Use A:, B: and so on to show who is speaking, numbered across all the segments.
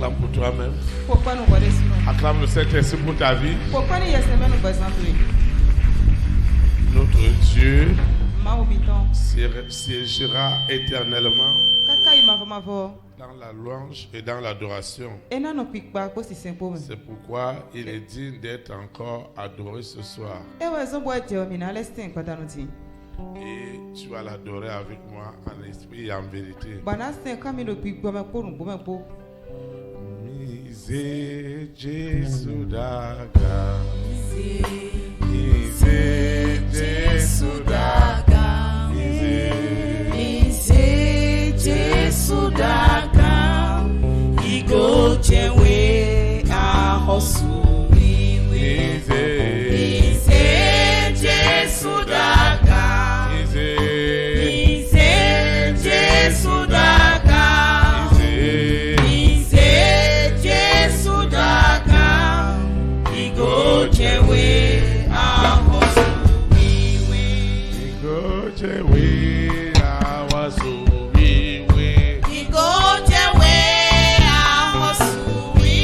A: Acclame pour toi-même.
B: Pourquoi nous voyons sinon?
A: Acclame le Saint-Esprit pour ta vie.
B: Pourquoi nous y sommes nous présentons?
A: Notre Dieu
B: Ma obiton.
A: siégera éternellement
B: Kaka ima vama vo.
A: dans la louange et dans l'adoration.
B: Ena no pikpa ko si sempo me.
A: C'est pourquoi il est digne d'être encore adoré ce soir.
B: Ewe zombo ete o mina lestin kwata no ti.
A: Et tu vas l'adorer avec moi en esprit et en vérité.
B: Bana sen kami no pikpa me ko rumbo me po.
A: Mise Jésus daga. Mise Jésus daga.
C: Mise Jésus daga. Igo jewe a hosui. Mise Jésus daga. Mise Jésus daga. Mise Jésus daga. Igo jewe a hosui.
A: Go Jewe awasubiwe.
C: Igo jewe a hosui.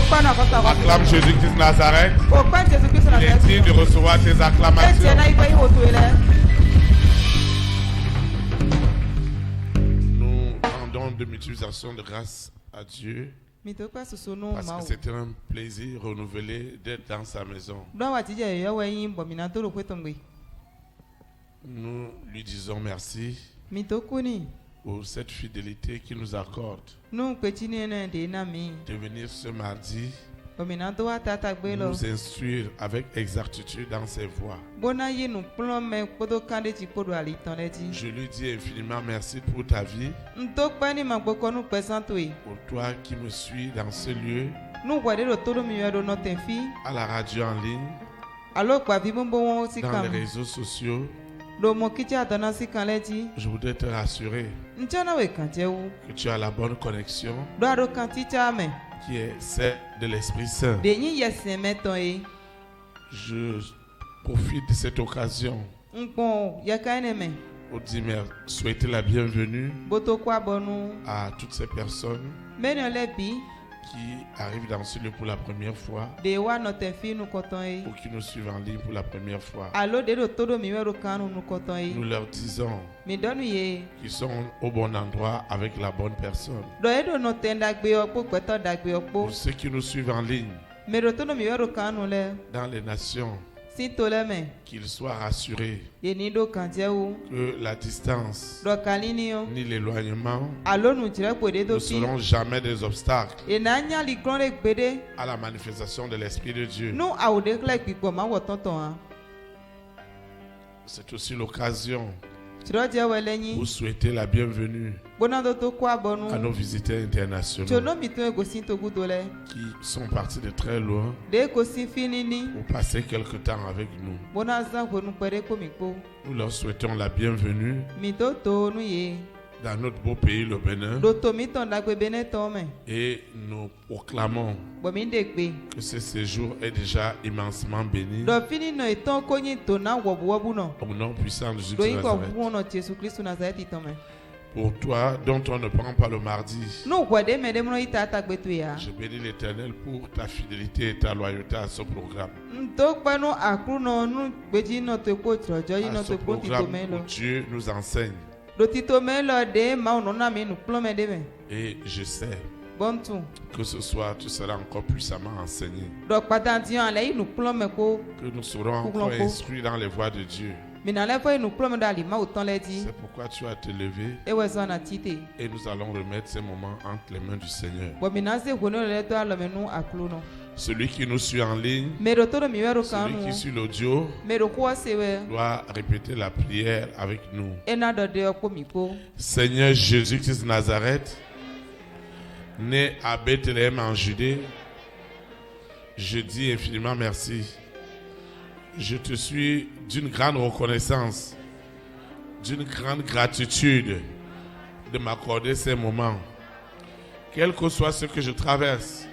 B: kpa na kɔta kɔ.
A: Acclame Jésus-Christ de Nazareth.
B: O kpa Jésus Christ na
A: Il est digne de recevoir tes
B: Etiɛ
A: acclamations.
B: na ife iho to lɛ.
A: Nous rendons de mutualisation de grâce à Dieu
B: Mi to kpa soso nu
A: parce
B: ma
A: que
B: o.
A: c'était un plaisir renouvelé d'être dans sa maison.
B: Dɔn wa ti jɛ yɔ wɛ yin bɔ mina to do ko tɔn gbe.
A: Nous lui disons merci
B: Mi to ku ni.
A: pour cette fidélité qu'il nous accorde
B: Nu kpetsi ni ne de na mi.
A: de venir ce mardi
B: Bɔ mina to wa tata gbe lɔ.
A: nous instruire avec exactitude dans ses voies.
B: Bona yi nu kplɔ mɛ kpoto kan de ti kpodo ali tɔn lɛ ti.
A: Je lui dis infiniment merci pour ta vie,
B: N to kpɛ ni ma gbɔ kɔ nu kpɛ san to ye.
A: pour toi qui me suis dans ce lieu,
B: Nu wɔ de do to do mi yɔ do nɔ tɛ fi.
A: à la radio en ligne,
B: Alo kpavi bobo wɔn si
A: dans
B: kan
A: les
B: mi.
A: réseaux sociaux.
B: Do mɔ kitsi adɔna si kan lɛ ti.
A: Je voudrais te rassurer
B: Ntɛ na wɛ kan tɛ wu.
A: que tu as la bonne connexion
B: Do a do kan ti tsa mɛ.
A: qui est celle de l'Esprit Saint.
B: De yin yɛ sɛn mɛ tɔn ye.
A: Je profite de cette occasion
B: N kpɔn yɛ kan ne mɛ.
A: pour dire souhaiter la bienvenue
B: Boto kɔ abɔnu.
A: à toutes ces personnes
B: Mɛnɛ lɛ bi.
A: qui arrivent dans ce lieu pour la première fois
B: De wa nɔ tɛ fi nu kɔtɔn ye.
A: ou qui nous suivent en ligne pour la première fois.
B: Alo de do to do mi yɔ do kan nu kɔtɔn
A: Nous
B: ye.
A: leur disons
B: Mi dɔnu ye.
A: qu'ils sont au bon endroit avec la bonne personne.
B: Dɔ ye do nɔ tɛ dagbe yɔ kpo gbɛtɔ dagbe yɔ kpo.
A: Pour ceux qui nous suivent en ligne
B: Mɛ do to do mi yɔ do kan nu lɛ.
A: dans les nations,
B: Si to lɛ mɛ.
A: qu'ils soient rassurés
B: Yeni do kan tɛ wu.
A: que la distance
B: Dɔ kali ni yɔ.
A: ni l'éloignement
B: Alo nu tirɛ kpo de
A: ne
B: do fi.
A: seront jamais des obstacles
B: Ena nyali glɔn de gbe de.
A: à la manifestation de l'Esprit de Dieu.
B: Nu awo de kle gbikpɔ ma wɔ tɔntɔn ha.
A: C'est aussi l'occasion
B: Tirɔ jɛ wɛ lɛ nyi.
A: pour souhaiter la bienvenue
B: Gbɔna do to kɔ
A: à
B: abɔnu.
A: nos visiteurs internationaux
B: Tso mi tún egosi togu do lɛ.
A: qui sont partis de très loin
B: De ekosi fi nini.
A: pour passer quelque temps avec nous.
B: Gbɔna zan konu kpɛ de ko mi kpo.
A: Nous leur souhaitons la bienvenue
B: Mi to nu ye.
A: dans notre beau pays, le Bénin,
B: Do to mi tɔn dagbe be ne tɔn mɛ.
A: et nous proclamons
B: Bɔn mi de gbe.
A: que ce séjour est déjà immensement béni
B: Dɔ fini nɔ etɔn ko nyi to na wɔbuwɔbu nɔ.
A: au nom puissant de Jésus
B: Do
A: de
B: yi kɔ
A: Nazareth.
B: ʋuʋu nɔ Jesu Kristu Nazareti tɔn mɛ.
A: Pour toi, dont on ne prend pas le mardi,
B: Nu wɔ de mɛ de mlɔ yi ta tagbe to ya.
A: je bénis l'Éternel pour ta fidélité et ta loyauté à ce programme.
B: N to kpɛ nu aklu nɔ nu gbedzi nɔ to kpo tsrɔdzɔ yi
A: À
B: nɔ
A: ce
B: to kpo tito
A: programme
B: mɛ
A: où
B: lɔ.
A: Dieu nous enseigne.
B: Do tito mɛ lɔ de mawu nɔna mi nu kplɔ mɛ de mɛ.
A: Et je sais
B: Bɔntu.
A: que ce soir, tu seras encore puissamment enseigné.
B: Dɔ kpatantiyan ale yi nu kplɔ mɛ ko.
A: Que nous serons
B: Coucou,
A: encore
B: Lampo.
A: instruits dans les voies de Dieu.
B: Mina lɛ fɔ yi nu kplɔ mɛ do ali mawu tɔn lɛ di.
A: C'est pourquoi tu as te levé
B: Ewɛ zɔn na ti te.
A: et nous allons remettre ces moments entre les mains du Seigneur.
B: Bɔn mina se ho ne lɛ do alɔ mɛ nu aklu nɔ.
A: Celui qui nous suit en ligne,
B: Mɛ do to do mi wɛ do kan
A: celui
B: nu.
A: qui suit l'audio,
B: Mɛ do kɔ se wɛ.
A: doit répéter la prière avec nous.
B: Ena dɔ de ɔkpo mi ko.
A: Seigneur Jésus-Christ de Nazareth, né à Bethléem en Judée, je dis infiniment merci. Je te suis d'une grande reconnaissance, d'une grande gratitude de m'accorder ces moments. Quel que soit ce que je traverse,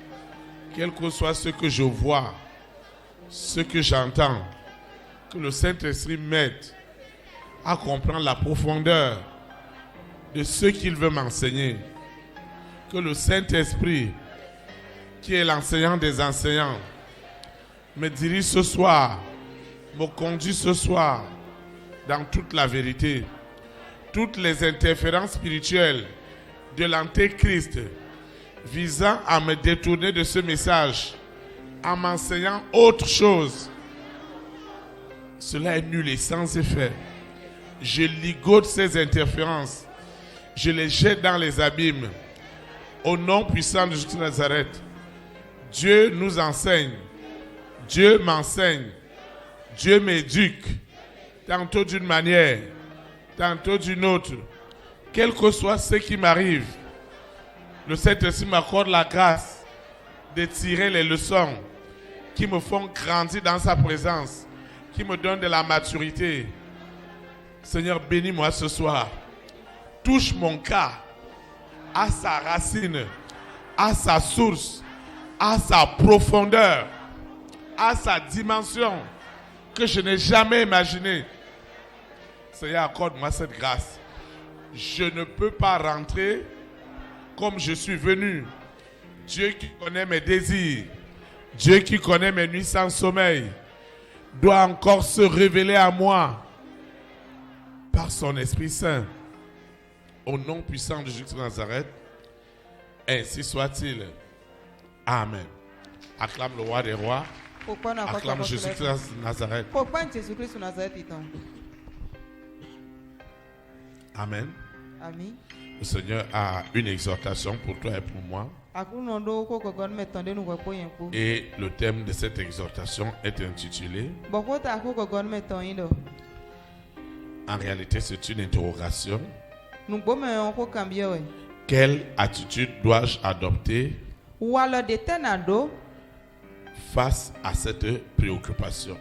A: quel que soit ce que je vois, ce que j'entends, que le Saint-Esprit m'aide à comprendre la profondeur de ce qu'il veut m'enseigner. Que le Saint-Esprit, qui est l'enseignant des enseignants, me dirige ce soir, me conduit ce soir dans toute la vérité. Toutes les interférences spirituelles de l'Antéchrist visant à me détourner de ce message, en m'enseignant autre chose, cela est nul et sans effet. Je ligote ces interférences. Je les jette dans les abîmes. Au nom puissant de Jésus de Nazareth, Dieu nous enseigne. Dieu m'enseigne. Dieu m'éduque. Tantôt d'une manière, tantôt d'une autre. Quel que soit ce qui m'arrive, le Saint-Esprit m'accorde la grâce de tirer les leçons qui me font grandir dans sa présence, qui me donnent de la maturité. Seigneur, bénis-moi ce soir. Touche mon cas à sa racine, à sa source, à sa profondeur, à sa dimension que je n'ai jamais imaginée. Seigneur, accorde-moi cette grâce. Je ne peux pas rentrer comme je suis venu. Dieu qui connaît mes désirs, Dieu qui connaît mes nuits sans sommeil doit encore se révéler à moi par son Esprit Saint. Au nom puissant de Jésus de Nazareth, ainsi soit-il. Amen. Acclame le roi des rois. Acclame Jésus de Nazareth. Amen.
B: Amen.
A: Le Seigneur a une exhortation pour toi et pour moi. Et le thème de cette exhortation est intitulé. En réalité, c'est une interrogation. Quelle attitude dois-je adopter face à cette préoccupation?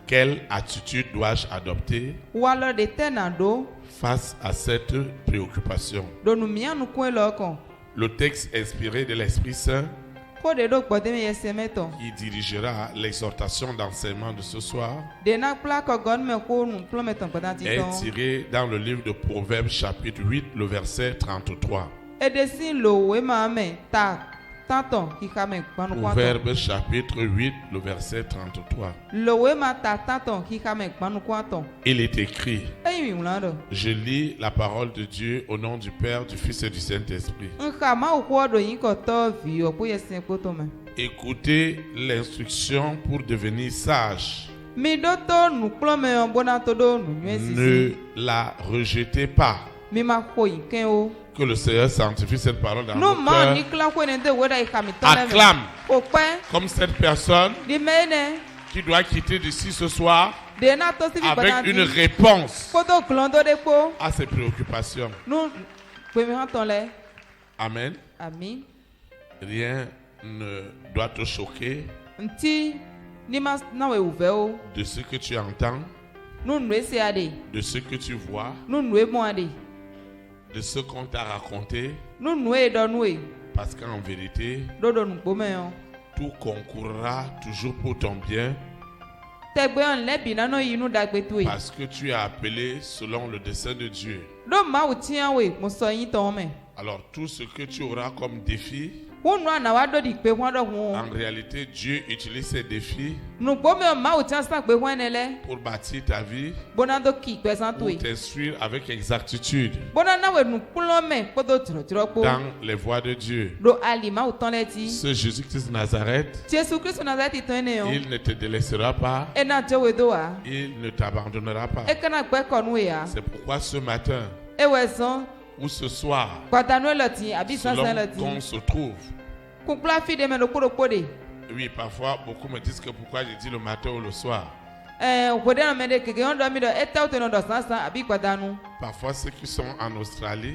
A: Quelle attitude dois-je adopter face à cette préoccupation? Le texte inspiré de l'Esprit Saint qui dirigera l'exhortation d'enseignement de ce soir est tiré dans le livre de Proverbes chapitre 8, le verset 33. Proverbes chapitre 8, le verset 33. Il est écrit, je lis la parole de Dieu au nom du Père, du Fils et du Saint-Esprit. Écoutez l'instruction pour devenir sage. Ne la rejetez pas. Que le Seigneur sanctifie cette parole dans nos cœurs. Acclame comme cette personne qui doit quitter d'ici ce soir avec une réponse à ses préoccupations. Amen. Rien ne doit te choquer de ce que tu entends, de ce que tu vois, de ce qu'on t'a raconté, parce qu'en vérité, tout concourra toujours pour ton bien, parce que tu es appelé selon le dessein de Dieu. Alors tout ce que tu auras comme défi, en réalité, Dieu utilise ces défis pour bâtir ta vie, pour t'instruire avec exactitude dans les voies de Dieu. Ce Jésus-Christ de Nazareth, il ne te délaissera pas, il ne t'abandonnera pas. C'est pourquoi ce matin ou ce soir, selon qu'on se trouve. Oui, parfois, beaucoup me disent que pourquoi je dis le matin ou le soir. Parfois, ceux qui sont en Australie,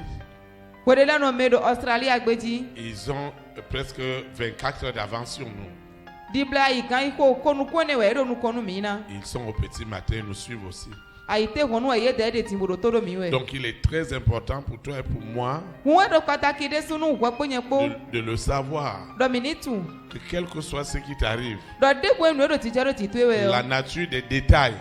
A: ils ont presque 24 heures d'avance sur nous. Ils sont au petit matin, ils nous suivent aussi. Donc il est très important pour toi et pour moi de le savoir, que quel que soit ce qui t'arrive, la nature des détails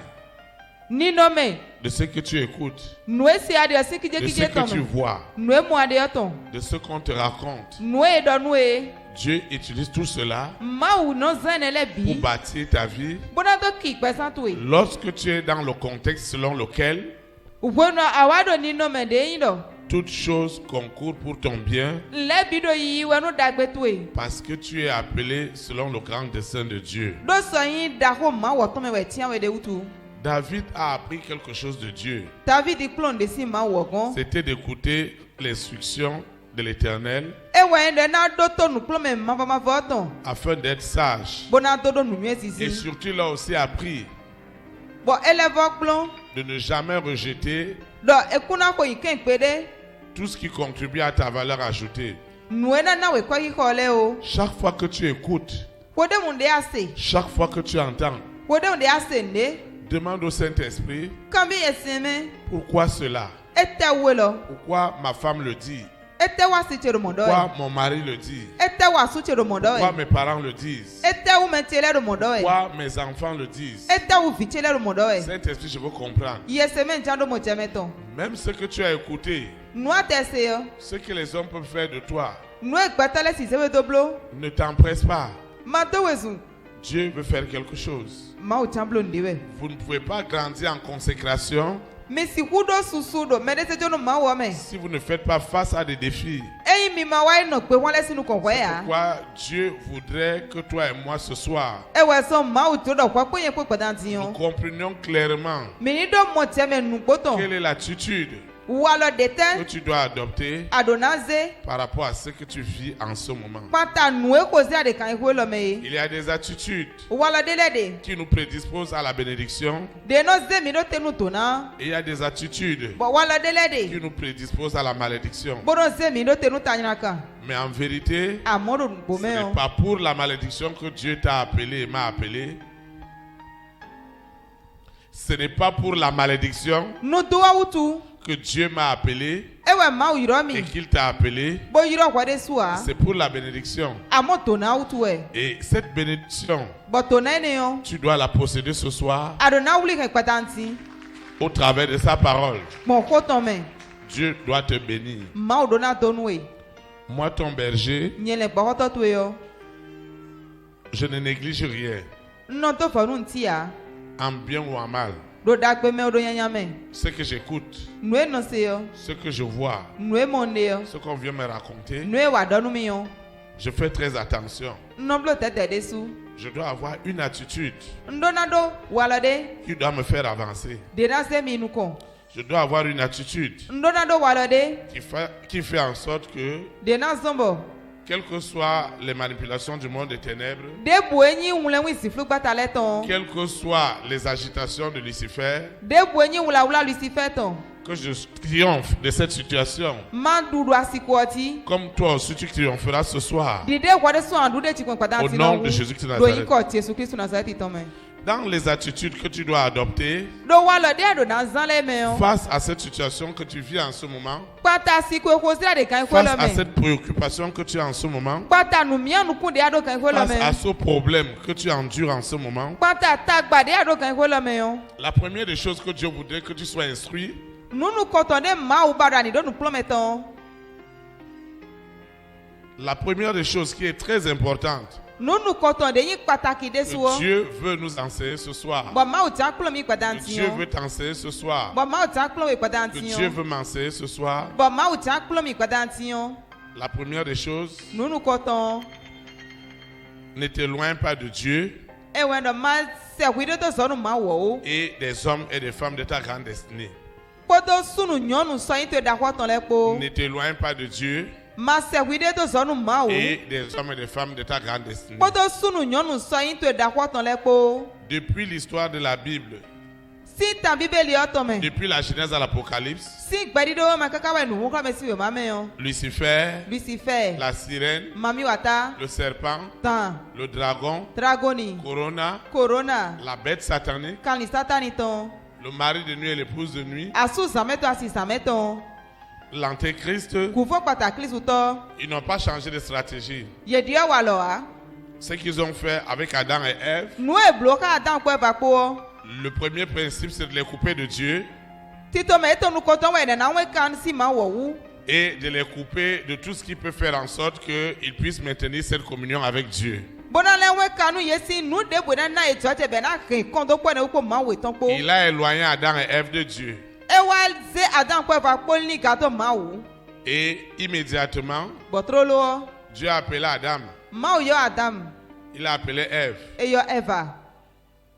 A: de ce que tu écoutes, de ce que tu vois, de ce qu'on te raconte, Dieu utilise tout cela pour bâtir ta vie. Lorsque tu es dans le contexte selon lequel toutes choses concourent pour ton bien, parce que tu es appelé selon le grand dessein de Dieu. David a appris quelque chose de Dieu. C'était d'écouter l'instruction de l'Éternel afin d'être sage. Et surtout, il a aussi appris de ne jamais rejeter tout ce qui contribue à ta valeur ajoutée. Chaque fois que tu écoutes, chaque fois que tu entends, demande au Saint-Esprit pourquoi cela, pourquoi ma femme le dit, pourquoi mon mari le dit, pourquoi mes parents le disent, pourquoi mes enfants le disent. Saint-Esprit, je veux comprendre. Même ce que tu as écouté, ce que les hommes peuvent faire de toi,
B: nu egbata le si se we doblo
A: Ne t'empresse pas.
B: ma do wezu
A: Dieu veut faire quelque chose.
B: ma o chamblo ndiwe
A: Vous ne pouvez pas grandir en consécration
B: mi si hudo susu do me de se jono ma wo me
A: si vous ne faites pas face à des défis.
B: eyin mi ma wa no pe won le sinu kon we ya
A: Pourquoi Dieu voudrait que toi et moi ce soir,
B: e we so ma o to do kwa pe yen pe padanti
A: nous
B: yon
A: comprenions clairement
B: mi ni do mo te me nu gboton
A: quelle est l'attitude
B: wa lo de
A: que
B: te
A: tu dois adopter
B: adonaze
A: par rapport à ce que tu vis en ce moment.
B: pata nu e ko si ade kan ihwe lo me
A: Il y a des attitudes
B: wa lo de le de
A: qui nous prédisposent à la bénédiction
B: de no ze mi do te nu to na
A: et il y a des attitudes
B: bo wa lo de le de
A: qui nous prédisposent à la malédiction.
B: bo do ze mi do te nu tanyana kan
A: Mais en vérité,
B: amodo bo
A: ce
B: me
A: n'est
B: o
A: pas pour la malédiction que Dieu t'a appelé et m'a appelé. Ce n'est pas pour la malédiction
B: nu do wa wutu
A: que Dieu m'a appelé
B: ewe ma o yiro
A: et
B: mi
A: qu'il t'a appelé.
B: bo yiro kwa de suwa
A: C'est pour la bénédiction.
B: amoto na wutu e
A: Et cette bénédiction,
B: bo to na ne yo
A: tu dois la posséder ce soir
B: adona wuli kan patanti
A: au travers de sa parole.
B: mo ko ton me
A: Dieu doit te bénir.
B: ma o do na to nu e
A: Moi, ton berger,
B: nyele gbo to to yo
A: je ne néglige rien,
B: no to fa nu nti ya
A: en bien ou en mal.
B: do da pe me o do nyanya me
A: Ce que j'écoute,
B: nu e no se yo
A: ce que je vois,
B: nu e mo ne yo
A: ce qu'on vient me raconter,
B: nu e wa do nu mi yo
A: je fais très attention.
B: no blo tete de su
A: Je dois avoir une attitude
B: ndo na do wa lo de
A: qui doit me faire avancer.
B: de na se mi nu kon
A: Je dois avoir une attitude
B: ndo na do wa lo de
A: qui fait en sorte que,
B: de na zombo
A: quelles que soient les manipulations du monde des ténèbres,
B: de bu enyi wule wi si flu gbata le ton
A: quelles que soient les agitations de Lucifer,
B: de bu enyi wula wula Lucifer ton
A: que je triomphe de cette situation.
B: ma dudu asiko oti
A: Comme toi aussi tu triompheras ce soir.
B: dide kwa de so andu de chikon padanti
A: Au nom de Jésus-Christ de
B: do yin
A: Nazareth.
B: ko ti Yesu Kristo Nazareth ton me
A: Dans les attitudes que tu dois adopter
B: do wa lo de do na zan le me o
A: face à cette situation que tu vis en ce moment,
B: pata siko ko si de kan ko
A: face
B: lo
A: à
B: me
A: cette préoccupation que tu as en ce moment,
B: pata nu mi anu kun de ado kan ko lo
A: face à
B: me
A: ce problème que tu endures en ce moment,
B: pata tagba de ado kan ko lo me o
A: la première des choses que Dieu voudrait que tu sois instruit,
B: nunu koton de ma u bada ni do nu plometon
A: la première des choses qui est très importante,
B: nunu koton de yin pataki de
A: que
B: so
A: Dieu veut nous enseigner ce soir,
B: bo ma u ta plomi
A: que
B: padanti
A: Dieu
B: yo
A: veut t'enseigner ce soir,
B: bo ma u ta plomi
A: que
B: padanti
A: Dieu
B: yo
A: veut m'enseigner ce soir,
B: bo ma u ta plomi padanti yo
A: la première des choses,
B: nunu koton
A: ne t'éloigne pas de Dieu
B: ewe do ma se hwido to so nu ma wo o
A: et des hommes et des femmes de ta grande destinée.
B: kodo sunu nyɔnu sɔ yin to da xɔ tɔn lɛ kpo
A: Ne t'éloigne pas de Dieu
B: ma se hwido to zɔnu ma o
A: et des hommes et des femmes de ta grande destinée.
B: kodo sunu nyɔnu sɔ yin to da xɔ tɔn lɛ kpo
A: Depuis l'histoire de la Bible,
B: si tan bíbélì ɔtɔ mɛ
A: depuis la Genèse à l'Apocalypse,
B: si gbɛdido ma kaka wɛ nuhu kɔmɛ si o ma mɛ o
A: Lucifer,
B: Lucifer
A: la sirène,
B: mami wata
A: le serpent,
B: tan
A: le dragon,
B: dragoni
A: Corona,
B: corona
A: la bête satanique,
B: kani satani tɔn
A: le mari de nuit et l'épouse de nuit,
B: asu zamɛtɔ asi zamɛtɔ
A: l'antéchrist,
B: kufɔ kpata kristutɔ
A: ils n'ont pas changé de stratégie.
B: yediɛ wa lɔ wa
A: Ce qu'ils ont fait avec Adam et Ève,
B: nu eblo ka dan kpɔ eba kpɔ
A: le premier principe c'est de les couper de Dieu
B: titɔ mɛ eto nukɔtɔ wɛ nana wɛ kan si ma wɔ wu.
A: et de les couper de tout ce qui peut faire en sorte qu'ils puissent maintenir cette communion avec Dieu.
B: bonalɛwɛ kanu yesi nu de bo na etu ɔtɛ bɛ na hin kɔn to kpɔ ne ko ma wo tɔn kpo
A: Il a éloigné Adam et Ève de Dieu.
B: ewa ze adan kpɔ eva kpɔ ni gato ma wo
A: Et immédiatement,
B: bɔtrolo
A: Dieu a appelé Adam.
B: ma wo yɔ adam
A: Il a appelé Ève.
B: eyɔ eva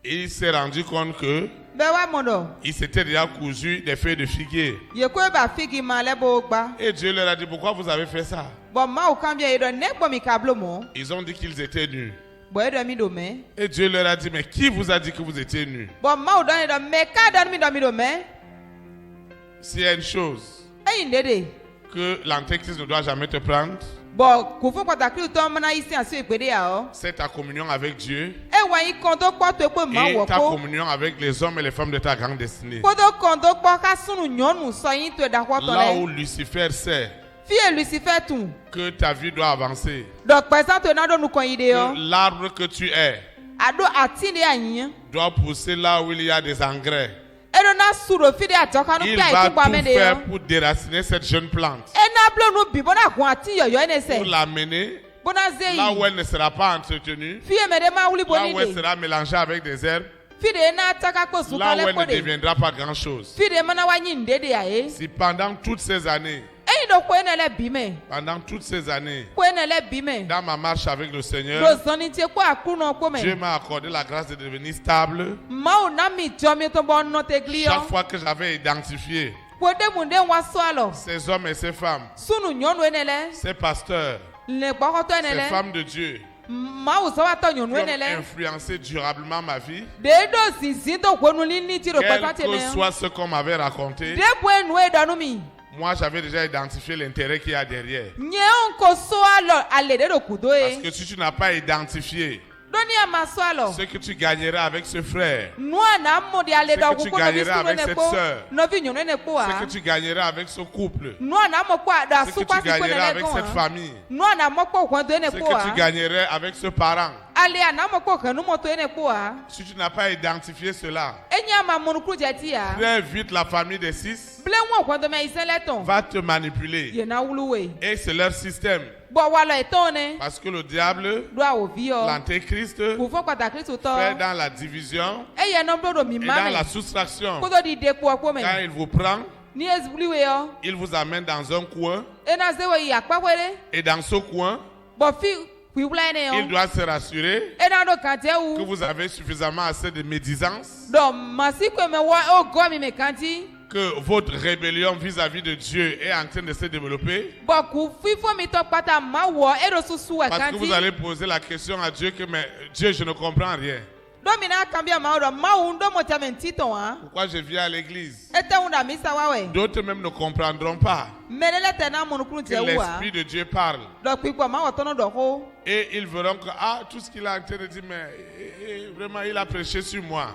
A: Et il s'est rendu compte que
B: bɛ wa mɔ dɔ
A: il s'était déjà cousu des feuilles de figuier.
B: yeko eba figi ma lɛ bo gba
A: Et Dieu leur a dit, pourquoi vous avez fait ça?
B: bɔn ma wo kan bi yɛ dɔ ne gbɔ mi ka blo mɔ
A: Ils ont dit qu'ils étaient nus.
B: bɔn e dɔ mi do mɛ
A: Et Dieu leur a dit, mais qui vous a dit que vous étiez nus?
B: bɔn ma wo dɔ ne dɔ mɛ ka dɔ mi do mɛ
A: S'il y a une chose
B: eyi ne de
A: que l'antéchrist ne doit jamais te prendre,
B: bɔn kofo pàtàkì tɔ mana yi si asi ìpèdè yà ɔ
A: c'est ta communion avec Dieu
B: ewa yi kɔn tó kpɔ tó kpɔ ma
A: et
B: wɔ
A: ta
B: kó.
A: communion avec les hommes et les femmes de ta grande destinée.
B: kótó kɔndó kpɔ ká sunu nyɔnu sɔ yin tó ɛdakɔtɔ
A: Là où
B: lɛ
A: Lucifer sait
B: fiye Lucifer tún
A: que ta vie doit avancer,
B: dɔkpɛsán tó nadó nukɔ yi de
A: que
B: yɔ
A: l'arbre que tu es
B: ado ati de anyi
A: doit pousser là où il y a des engrais.
B: Erona suro fide atoka no
A: Il
B: pia
A: va
B: ikugba
A: tout
B: mede
A: faire
B: yo.
A: pour déraciner cette jeune plante.
B: Ena blo no bibo na gun ati yoyo ene
A: Pour
B: se.
A: l'amener
B: Bona zeyi.
A: là où elle ne sera pas entretenue.
B: Fie mede ma wuli
A: Là où elle
B: boni de.
A: sera mélangée avec des herbes.
B: Fide na taka ko
A: Là
B: suka
A: où
B: le
A: elle ne
B: kode.
A: deviendra pas grand chose.
B: Fide mana wa nyi ndede ya e.
A: Si pendant toutes ces années,
B: Eyi do ko ene le bime.
A: pendant toutes ces années,
B: Ko ene le bime.
A: dans ma marche avec le
B: Do
A: Seigneur,
B: zoni tie ko akuno ko
A: Dieu
B: me.
A: m'a accordé la grâce de devenir stable.
B: Ma o na mi jomi to bon no te gli
A: Chaque
B: yo.
A: fois que j'avais identifié
B: Ko de munde wa so alo.
A: ces hommes et ces femmes,
B: Sunu nyonu ene le.
A: ces pasteurs,
B: Le gbokoto ene
A: ces
B: le.
A: femmes de Dieu,
B: Ma o so wa to nyonu
A: qui
B: ene
A: ont
B: le.
A: influencé durablement ma vie,
B: De do zinzin do kwenu li ni tiro
A: quel
B: pata te
A: que
B: me.
A: soit ce qu'on m'avait raconté,
B: De bwenu e donu mi.
A: moi j'avais déjà identifié l'intérêt qu'il y a derrière.
B: Nye onko so alo ale de do kudo
A: Parce
B: e.
A: que si tu n'as pas identifié
B: Doni ama so alo.
A: ce que tu gagneras avec ce frère,
B: Nua na mo di ale
A: Ce
B: do
A: que tu
B: kuko no vi
A: gagneras
B: sunu
A: avec
B: ne
A: cette
B: ko.
A: sœur.
B: No vi nyonu ne ko
A: ce
B: a.
A: que tu gagneras avec ce couple,
B: Nua na mo ko da
A: ce que
B: su
A: tu
B: kwa si ko
A: gagneras
B: ne
A: avec
B: ko.
A: cette famille,
B: Nua na mo ko kwan do ne
A: ce
B: ko
A: que tu
B: a.
A: gagnerais avec ce parent.
B: Ale ana mo ko kanu mo to ne ko a.
A: Si tu n'as pas identifié cela,
B: Enya ma mo ku jeti a.
A: très vite la famille des six
B: Ble won kwan do me isele ton.
A: va te manipuler.
B: Ye na wulu we.
A: Et c'est leur système.
B: Bo wa lo etone.
A: Parce que le diable,
B: Do a ovi o.
A: l'antéchrist,
B: Ku fo pataki to to.
A: fait dans la division
B: Eye no blo do mi
A: et
B: ma
A: dans
B: me.
A: la soustraction.
B: Ko do di de ko ko me.
A: Quand il vous prend,
B: Ni ezbuli we yo.
A: il vous amène dans un coin.
B: Ena ze we ya pa wele.
A: Et dans ce coin,
B: Bo fi kwiwula ene
A: il
B: yo.
A: doit se rassurer
B: Ena do kante
A: que
B: u.
A: vous avez suffisamment assez de médisance,
B: Do masi kwe me wa o go mi me kanti.
A: que votre rébellion vis-à-vis de Dieu est en train de se développer.
B: Bo ku fi fo mi to pata ma wo e do susu wa
A: Parce que vous
B: kanti.
A: allez poser la question à Dieu que, mais Dieu, je ne comprends rien.
B: Do mi na kambia ma do ma wu ndo mo chamenti ton ha.
A: Pourquoi je viens à l'église?
B: Ete unda misa wa we.
A: D'autres même ne comprendront pas
B: Menele te na mo nukru
A: que
B: je wa.
A: l'Esprit de Dieu parle.
B: Do kwi kwa ma wo tono do ho.
A: Et ils verront que tout ce qu'il a en train de dire, mais vraiment, il a prêché sur moi.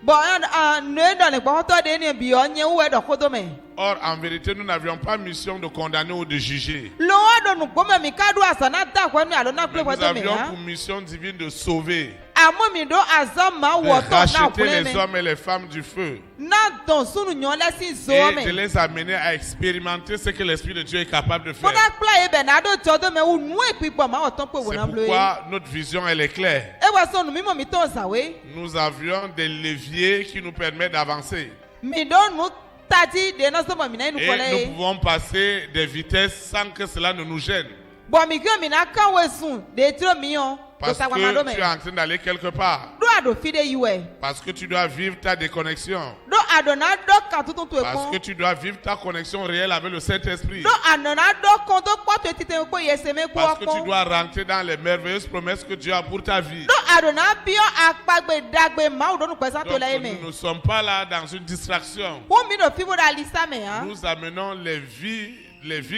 B: Bo ne do ne gbo to de ni bi o nye we do ko do me.
A: Or, en vérité, nous n'avions pas mission de condamner ou de juger.
B: Lo wa do nu gbo me mi ka do asana da kwa mi alo na
A: Mais
B: kle
A: nous
B: kwa do me
A: avions
B: ha.
A: pour mission divine de sauver,
B: Amo mi do azam ma
A: de
B: wo to na
A: racheter
B: kule
A: les
B: me.
A: hommes et les femmes du feu
B: Na don sunu nyon la si zo
A: et de
B: me.
A: les amener à expérimenter ce que l'Esprit de Dieu est capable de faire.
B: Bona kla e be na do to do me u nu e kwi kwa ma wo ton pe wo
A: C'est
B: na blo e.
A: pourquoi notre vision, elle est claire.
B: E wa so nu mi mo mi ton sa we.
A: Nous avions des leviers qui nous permettent d'avancer.
B: Mi do nu tati de no so mo mi na inu
A: Et
B: kole
A: nous
B: e.
A: pouvons passer des vitesses sans que cela ne nous gêne.
B: Bo mi kwe mi na kan we sun de tro mi yon. Do
A: Parce
B: sa kwa ma do
A: que
B: me.
A: tu es en train d'aller quelque part.
B: Do ado fide yiwe.
A: Parce que tu dois vivre ta déconnexion.
B: Do ado na do kan tutun to e
A: Parce que
B: kon.
A: tu dois vivre ta connexion réelle avec le Saint-Esprit.
B: Do ado na do kon to kwa to tite ko yese me ko
A: Parce que tu
B: kon.
A: dois rentrer dans les merveilleuses promesses que Dieu a pour ta vie.
B: Do ado na bio akpagbe dagbe ma u do nu pesa to
A: Donc,
B: la
A: nous
B: me.
A: ne sommes pas là dans une distraction.
B: Wo mi do fibo da lisa me ha.
A: Nous amenons les vies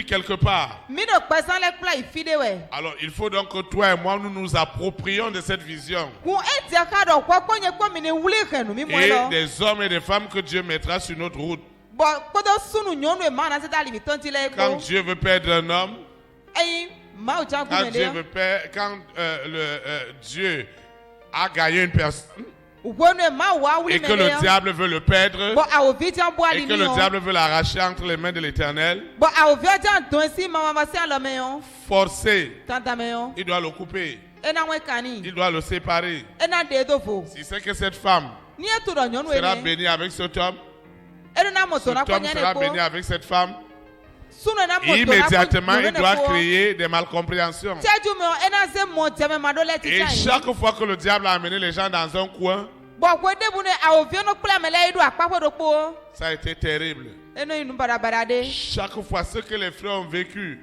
A: quelque part.
B: Mi do pesa le kla ifide we.
A: Alors, il faut donc que toi et moi, nous nous approprions de cette vision.
B: Kun e ti aka do kwa konye kwa mi ne wule kenu mi mo
A: Et
B: lo.
A: des hommes et des femmes que Dieu mettra sur notre route.
B: Bo kodo sunu nyonu e ma na se da limi ton ti le
A: Quand
B: ko.
A: Dieu veut perdre un homme,
B: Eyin ma u chan ku
A: quand
B: me
A: Dieu
B: de.
A: veut perdre, quand Dieu a gagné une personne
B: Wonu e ma wa wuli
A: et
B: me
A: que le
B: de.
A: diable veut le perdre
B: Bo a o vi jan bo
A: et
B: ali
A: que
B: mi
A: le
B: yon.
A: diable veut l'arracher entre les mains de l'Éternel,
B: Bo a o vi jan don si mama ma se alo me yon.
A: forcé,
B: Tanta me yon.
A: il doit le couper,
B: E na we kani.
A: il doit le séparer.
B: E na de do fo.
A: Si c'est que cette femme
B: Ni e tu do nyonu
A: sera
B: e me.
A: bénie avec cet homme,
B: E do na mo to na
A: cet homme
B: konya
A: sera
B: ne
A: béni
B: ko.
A: avec cette femme,
B: Sunu na mo to na
A: immédiatement il doit
B: créer.
A: créer des malcompréhensions.
B: Tẹ́jú mi ọ̀ ẹ̀ náà ṣe mọ̀ tẹ́mẹ̀ máa dọ́ lẹ́tí
A: Et
B: táyì.
A: chaque fois que le diable a amené les gens dans un coin,
B: Bọ̀ kó débù ní àwòfin ní kúlẹ̀ mẹ́lẹ́ idú àpapọ̀ tó kpó.
A: ça a été terrible.
B: Inú inú barabara dé.
A: Chaque fois, ce que les frères ont vécu,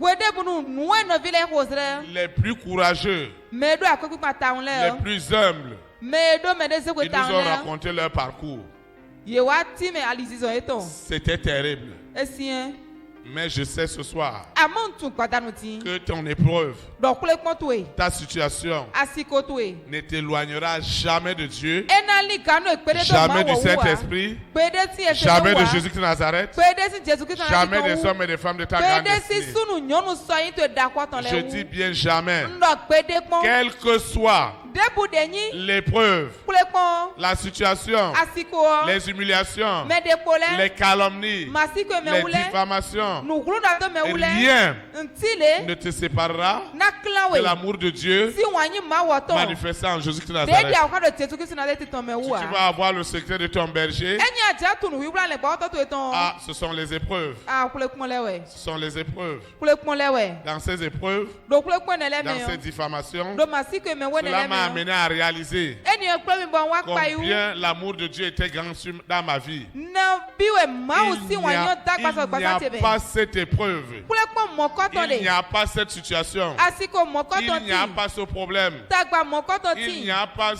B: Kó débù ní nùwé nọ̀bí lẹ́ kó sẹ́rẹ́.
A: les plus courageux,
B: Mẹ́ẹ̀dọ́ àkókò pa táwọn lẹ́
A: les
B: ọ́.
A: plus humbles,
B: Mẹ́ẹ̀dọ́ mẹ́ẹ̀dẹ́ sẹ́kọ̀
A: ils nous
B: táwọn
A: ont
B: lẹ́.
A: raconté leur parcours.
B: Yè wá tí mẹ́ alizizọ̀ yìí tán.
A: C'était terrible.
B: Esi yẹn.
A: Mais je sais ce soir
B: amuntu kpadanu ti
A: que ton épreuve,
B: dɔkule kpɔntue
A: ta situation
B: asikotue
A: ne t'éloignera jamais de Dieu,
B: enali ganu ekpede to
A: jamais du
B: ma wɔwua
A: Saint-Esprit,
B: kpede si
A: jamais de
B: esemewa
A: Jésus de Nazareth,
B: kpede si Jesu Kristo
A: jamais des
B: wu
A: hommes et des femmes de ta grande
B: kpede si
A: destinée.
B: sunu nyɔnu sɔyin to dakɔtɔn
A: Je
B: lɛ
A: dis
B: wu
A: bien jamais,
B: ŋdɔ kpede kpɔn
A: quelle que soit
B: debu de nyi
A: l'épreuve,
B: kule kpɔn
A: la situation,
B: asiko
A: les humiliations,
B: mɛdepo lɛ
A: les calomnies,
B: masiko
A: les
B: mɛ wulɛ
A: diffamations,
B: nukulu dɔ to mɛ wulɛ
A: rien
B: ntí le
A: ne te séparera
B: nakila
A: de
B: we
A: l'amour de Dieu
B: si wanyi ma wɔtɔn
A: manifesté en Jésus-Christ de
B: déédéé
A: Nazareth.
B: àwọn kadɔ Jesu Kristo na lɛ ti tɔn mɛ
A: Si
B: wua
A: tu vas avoir le secret de ton berger,
B: ɛnyɛ ati atunu wibula lɛ gbɔ ɔtɔ to etɔn
A: ah, ce sont les épreuves.
B: kule kpɔn lɛ wɛ
A: Ce sont les épreuves.
B: kule kpɔn lɛ wɛ
A: Dans ces épreuves,
B: do kule kpɔn nɛ lɛ
A: dans ces
B: mɛ
A: diffamations,
B: do masiko mɛ wɛ nɛ
A: cela
B: lɛ
A: m'a
B: mɛ
A: amené à réaliser
B: ɛni ekplɔ mi bɔn wa kpa yi wu
A: combien l'amour de Dieu était grand dans ma vie.
B: na biwe mawu si
A: Il n'y
B: wanyi
A: a,
B: dagbasɔ gbasa
A: il
B: tɛ
A: n'y a
B: bɛ
A: pas cette épreuve.
B: kule kpɔn mɔkɔtɔ
A: Il n'y
B: le
A: a pas cette situation.
B: asiko
A: Il
B: mɔkɔtɔ
A: n'y a
B: ti
A: pas ce problème.
B: tagba mɔkɔtɔ
A: Il
B: ti
A: n'y a pas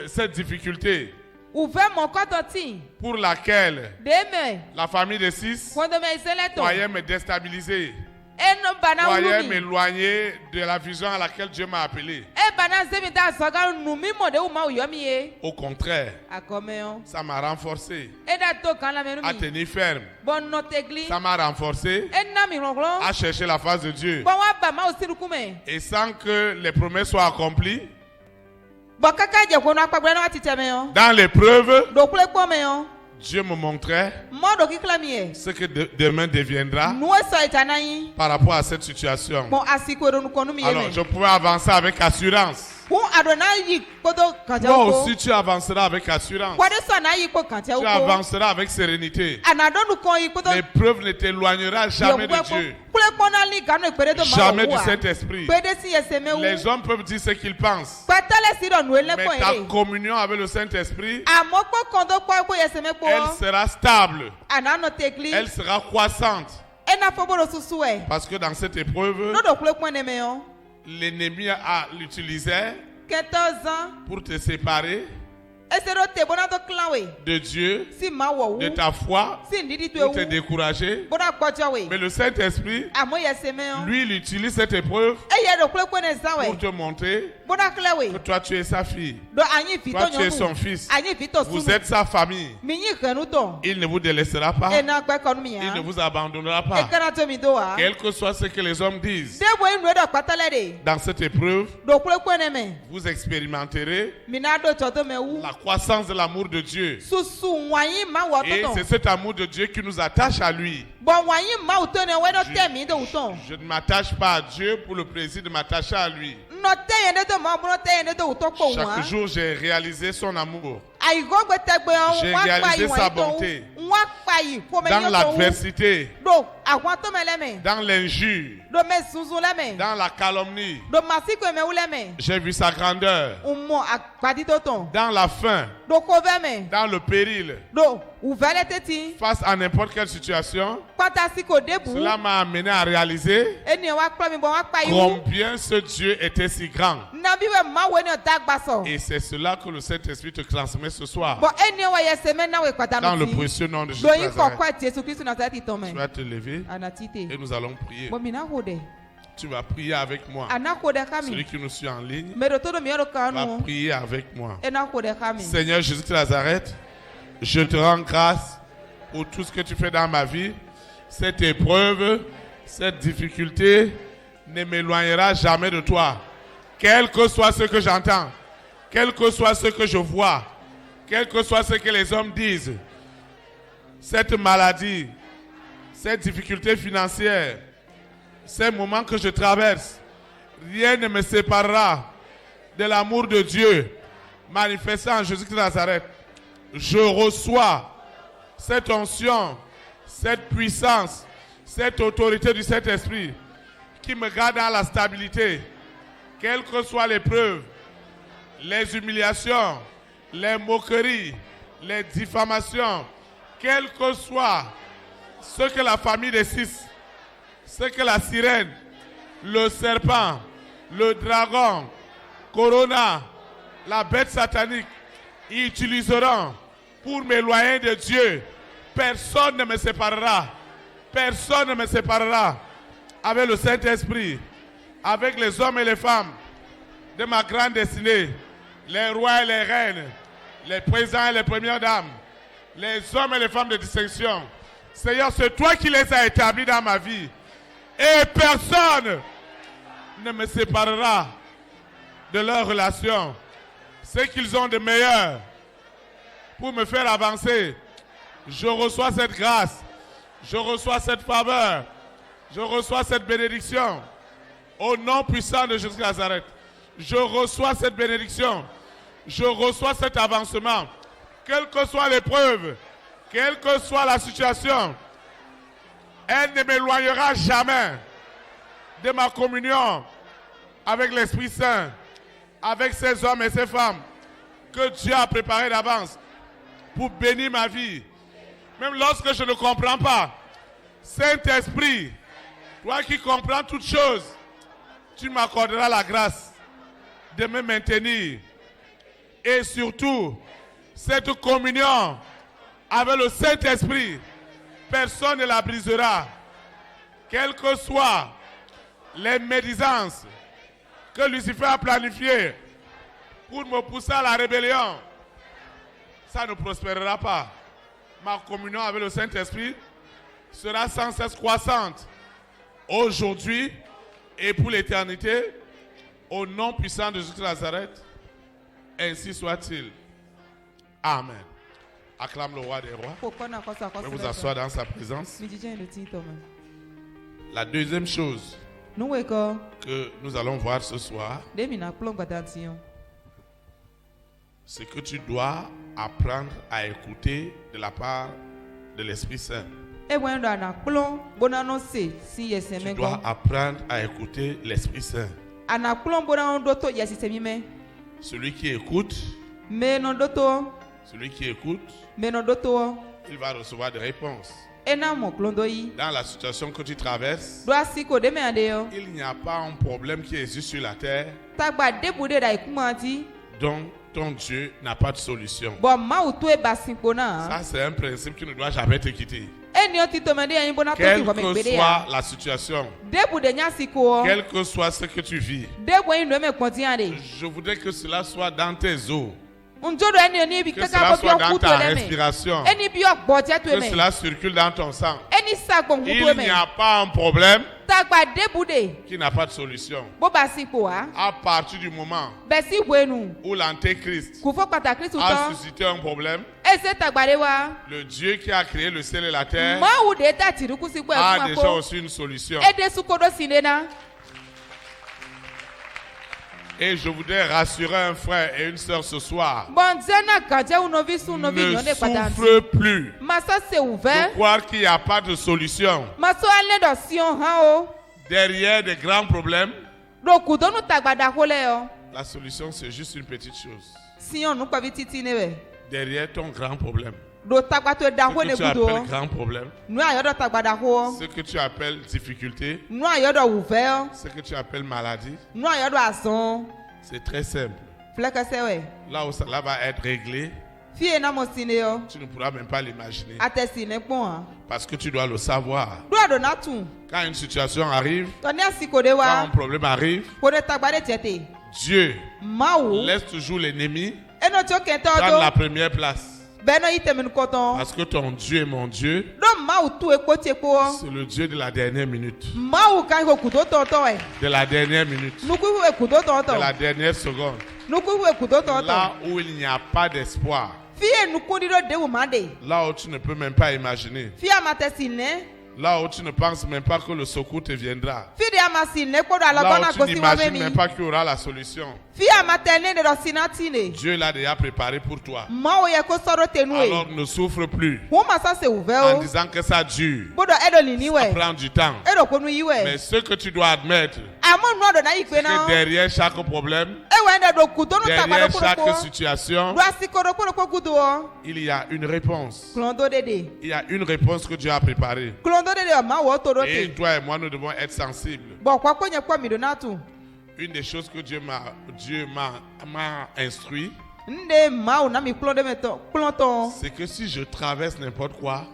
A: cette difficulté
B: uvɛ mɔkɔtɔ ti
A: pour laquelle
B: deme
A: la famille de 6
B: kɔndɔmɛ isɛlɛ tɔ
A: croyait me déstabiliser,
B: enu bana
A: croyait
B: wulu mi
A: m'éloigner de la vision à laquelle Dieu m'a appelé.
B: e bana zemi ta zɔga nu mi mɔ de wu ma yɔ mi ye
A: Au contraire,
B: akɔmɛ yɔ
A: ça m'a renforcé
B: e da to kan lamɛnu
A: à
B: mi
A: tenir ferme.
B: bɔn nɔtegli
A: Ça m'a renforcé
B: e na mi ŋlɔŋlɔ
A: à chercher la face de Dieu.
B: bɔn wa ba ma o siruku mɛ
A: Et sans que les promesses soient accomplies,
B: bɔn kaka jɛ ko na kpagbɛ na wa ti tɛmɛ yɔ
A: dans l'épreuve,
B: do kule kpɔ mɛ yɔ
A: Dieu me montrait
B: mɔ do kikila mi yɛ
A: ce que demain deviendra
B: nuwe sɔ ita na yi
A: par rapport à cette situation.
B: bɔn asiko do nukɔnu mi ye
A: Alors,
B: mɛ
A: je pouvais avancer avec assurance.
B: kun ado n'a yi kpoto kanjɛ
A: Toi
B: ko
A: aussi, tu avanceras avec assurance.
B: kɔdi sɔ n'a yi ko kanjɛ
A: Tu
B: ko
A: avanceras avec sérénité.
B: anado nukɔn yi kpoto
A: L'épreuve ne t'éloignera jamais de Dieu,
B: kule kpɔ na li ganu ekpere do ma
A: jamais
B: wɔ
A: du
B: wa
A: Saint-Esprit.
B: kpede si eseme wu
A: Les hommes peuvent dire ce qu'ils pensent,
B: kpɛtɛlɛ si dɔ nuwe lɛ
A: mais
B: kpɔ
A: ta
B: yi de
A: communion avec le Saint-Esprit,
B: àmọ́ kpɔ kɔndɔ kpɔ ko eseme
A: elle
B: kpɔ
A: sera stable,
B: ananɔ tegli
A: elle sera croissante.
B: ena fɔ bolo susu ɛ
A: Parce que dans cette épreuve,
B: n'odo kule kpɔ nɛmɛ yɔ
A: l'ennemi l'utilisait
B: kɛtɔ zan
A: pour te séparer
B: ese do te bona do kilan we
A: de Dieu,
B: si ma wɔ
A: de
B: wu
A: ta foi,
B: si ndidi to
A: pour te
B: ewu
A: décourager.
B: bona kpɔjɔ we
A: Mais le Saint-Esprit,
B: àmọ́ yɛ eseme yɔ
A: lui, il utilise cette épreuve
B: eye do kule kpɔ ne zan
A: pour
B: we
A: te montrer
B: bona kilɛ we
A: que toi, tu es sa fille.
B: do anyi vi
A: Toi,
B: to
A: tu es son
B: nyɔnu
A: fils.
B: anyi vi to
A: Vous
B: sunu
A: êtes sa famille.
B: mi nyi hɛnu tɔ
A: Il ne vous délaissera pas.
B: ena gbɛ kɔnu mi
A: Il ne
B: yan
A: vous abandonnera
B: e
A: pas.
B: kana to mi do wa
A: Quel que soit ce que les hommes disent,
B: debo inu dɔ kpɛtɛlɛ de
A: dans cette épreuve,
B: do kule kpɔ nɛmɛ
A: vous expérimenterez
B: mina do tsɔ to mɛ wu
A: la croissance de l'amour de Dieu.
B: susu wanyi ma wɔ
A: Et
B: tɔtɔ.
A: c'est cet amour de Dieu qui nous attache à lui.
B: bɔn wanyi maaw tó ne wɛrɛ tɛ mi de o tɔn
A: Je ne m'attache pas à Dieu pour le plaisir de m'attacher à lui.
B: nɔ tɛ yen de to maa bolo tɛ yen de to o tɔ kpɔ
A: Chaque
B: wa
A: jour, j'ai réalisé son amour.
B: ayigo gbɛ tɛ gbɛ
A: J'ai
B: wa kpa
A: réalisé
B: yi
A: sa
B: wanyi
A: bonté.
B: tó wa kpa yi fome
A: Dans
B: yɛ tó
A: l'adversité,
B: do àwọn tó mɛ lɛ mɛ
A: dans l'injure,
B: do mɛ sunsun lɛ mɛ
A: dans la calomnie,
B: do masi ko mɛ wulɛ mɛ
A: j'ai vu sa grandeur.
B: o mɔ agbadi tó tɔn
A: Dans la faim,
B: do ko vɛ mɛ
A: dans le péril,
B: do u vɛlɛ tɛ ti
A: face à n'importe quelle situation,
B: kpata si ko debu
A: cela m'a amené à réaliser
B: eni wa kplɔ mi bɔn wa kpa yi wu
A: combien ce Dieu était si grand.
B: nabi bɛ maa wo eni o ta gba sɔ
A: Et c'est cela que le Saint-Esprit te transmet ce soir.
B: bɔn eni wa yɛ sɛmɛ na wo kpata
A: Dans le
B: mi ti
A: précieux nom de Jésus
B: do yi
A: Nazareth.
B: kɔkɔ Jesu Kristu Nazareti tɔn
A: Tu
B: mɛ
A: vas te lever
B: anati te.
A: et nous allons prier.
B: Bon, mina ko de.
A: Tu vas prier avec moi.
B: Ana ko de
A: Celui
B: kami.
A: qui nous suit en ligne
B: Me do todo mi yoro
A: va
B: kanu.
A: prier avec moi.
B: Ena ko de kami.
A: Seigneur Jésus de Nazareth, je te rends grâce pour tout ce que tu fais dans ma vie. Cette épreuve, cette difficulté ne m'éloignera jamais de toi. Quel que soit ce que j'entends, quel que soit ce que je vois, quel que soit ce que les hommes disent, cette maladie, cette difficulté financière, ces moments que je traverse, rien ne me séparera de l'amour de Dieu manifesté en Jésus de Nazareth. Je reçois cette onction, cette puissance, cette autorité du Saint-Esprit qui me garde dans la stabilité, quelles que soient les preuves, les humiliations, les moqueries, les diffamations, quel que soit ce que la famille des 6, ce que la sirène, le serpent, le dragon, Corona, la bête satanique utiliseront pour m'éloigner de Dieu. Personne ne me séparera. Personne ne me séparera avec le Saint-Esprit, avec les hommes et les femmes de ma grande destinée, les rois et les reines, les présidents et les premières dames, les hommes et les femmes de distinction. Seigneur, c'est toi qui les as établis dans ma vie. Et personne ne me séparera de leurs relations. Ce qu'ils ont de meilleur pour me faire avancer. Je reçois cette grâce. Je reçois cette faveur. Je reçois cette bénédiction. Au nom puissant de Jésus de Nazareth. Je reçois cette bénédiction. Je reçois cet avancement. Quelle que soit l'épreuve, quelle que soit la situation, elle ne m'éloignera jamais de ma communion avec l'Esprit Saint, avec ces hommes et ces femmes que Dieu a préparés d'avance pour bénir ma vie. Même lorsque je ne comprends pas, Saint-Esprit, toi qui comprends toutes choses, tu m'accorderas la grâce de me maintenir. Et surtout, cette communion avec le Saint-Esprit, personne ne la brisera. Quelles que soient les médisances que Lucifer a planifiées pour me pousser à la rébellion, ça ne prospérera pas. Ma communion avec le Saint-Esprit sera sans cesse croissante aujourd'hui et pour l'éternité, au nom puissant de Jésus de Nazareth, ainsi soit-il. Amen. Acclame le roi des rois. Vous pouvez vous asseoir dans sa présence. La deuxième chose que nous allons voir ce soir, c'est que tu dois apprendre à écouter de la part de l'Esprit Saint. Tu dois apprendre à écouter l'Esprit Saint. Celui qui écoute, il va recevoir des réponses. Dans la situation que tu traverses, il n'y a pas un problème qui existe sur la terre dont ton Dieu n'a pas de solution. Ça, c'est un principe qui ne doit jamais te quitter. Quelle que soit la situation, quel que soit ce que tu vis, je voudrais que cela soit dans tes os, que cela soit dans ta respiration, que cela circule dans ton sang. Il n'y a pas un problème qui n'a pas de solution. À partir du moment où l'antéchrist a suscité un problème, le Dieu qui a créé le ciel et la terre a déjà aussi une solution. Et je voudrais rassurer un frère et une sœur ce soir. Ne souffre plus de croire qu'il n'y a pas de solution. Derrière des grands problèmes, la solution c'est juste une petite chose. Derrière ton grand problème, ce que tu appelles grand problème, ce que tu appelles difficulté, ce que tu appelles maladie, c'est très simple. Là où cela va être réglé, tu ne pourras même pas l'imaginer. Parce que tu dois le savoir. Quand une situation arrive, quand un problème arrive, Dieu laisse toujours l'ennemi prendre la première place. Parce que ton Dieu est mon Dieu. C'est le Dieu de la dernière minute. De la dernière minute. De la dernière seconde. Là où il n'y a pas d'espoir. Là où tu ne peux même pas imaginer. Là où tu ne penses même pas que le secours te viendra. Là où tu n'imagines même pas qu'il y aura la solution. Dieu l'a déjà préparé pour toi. Alors ne souffre plus en disant que ça dure. Ça prend du temps. Mais ce que tu dois admettre, c'est que derrière chaque problème, derrière chaque situation, il y a une réponse. Il y a une réponse que Dieu a préparée. Et toi et moi, nous devons être sensibles. Une des choses que Dieu m'a instruit, c'est que si je traverse n'importe quoi,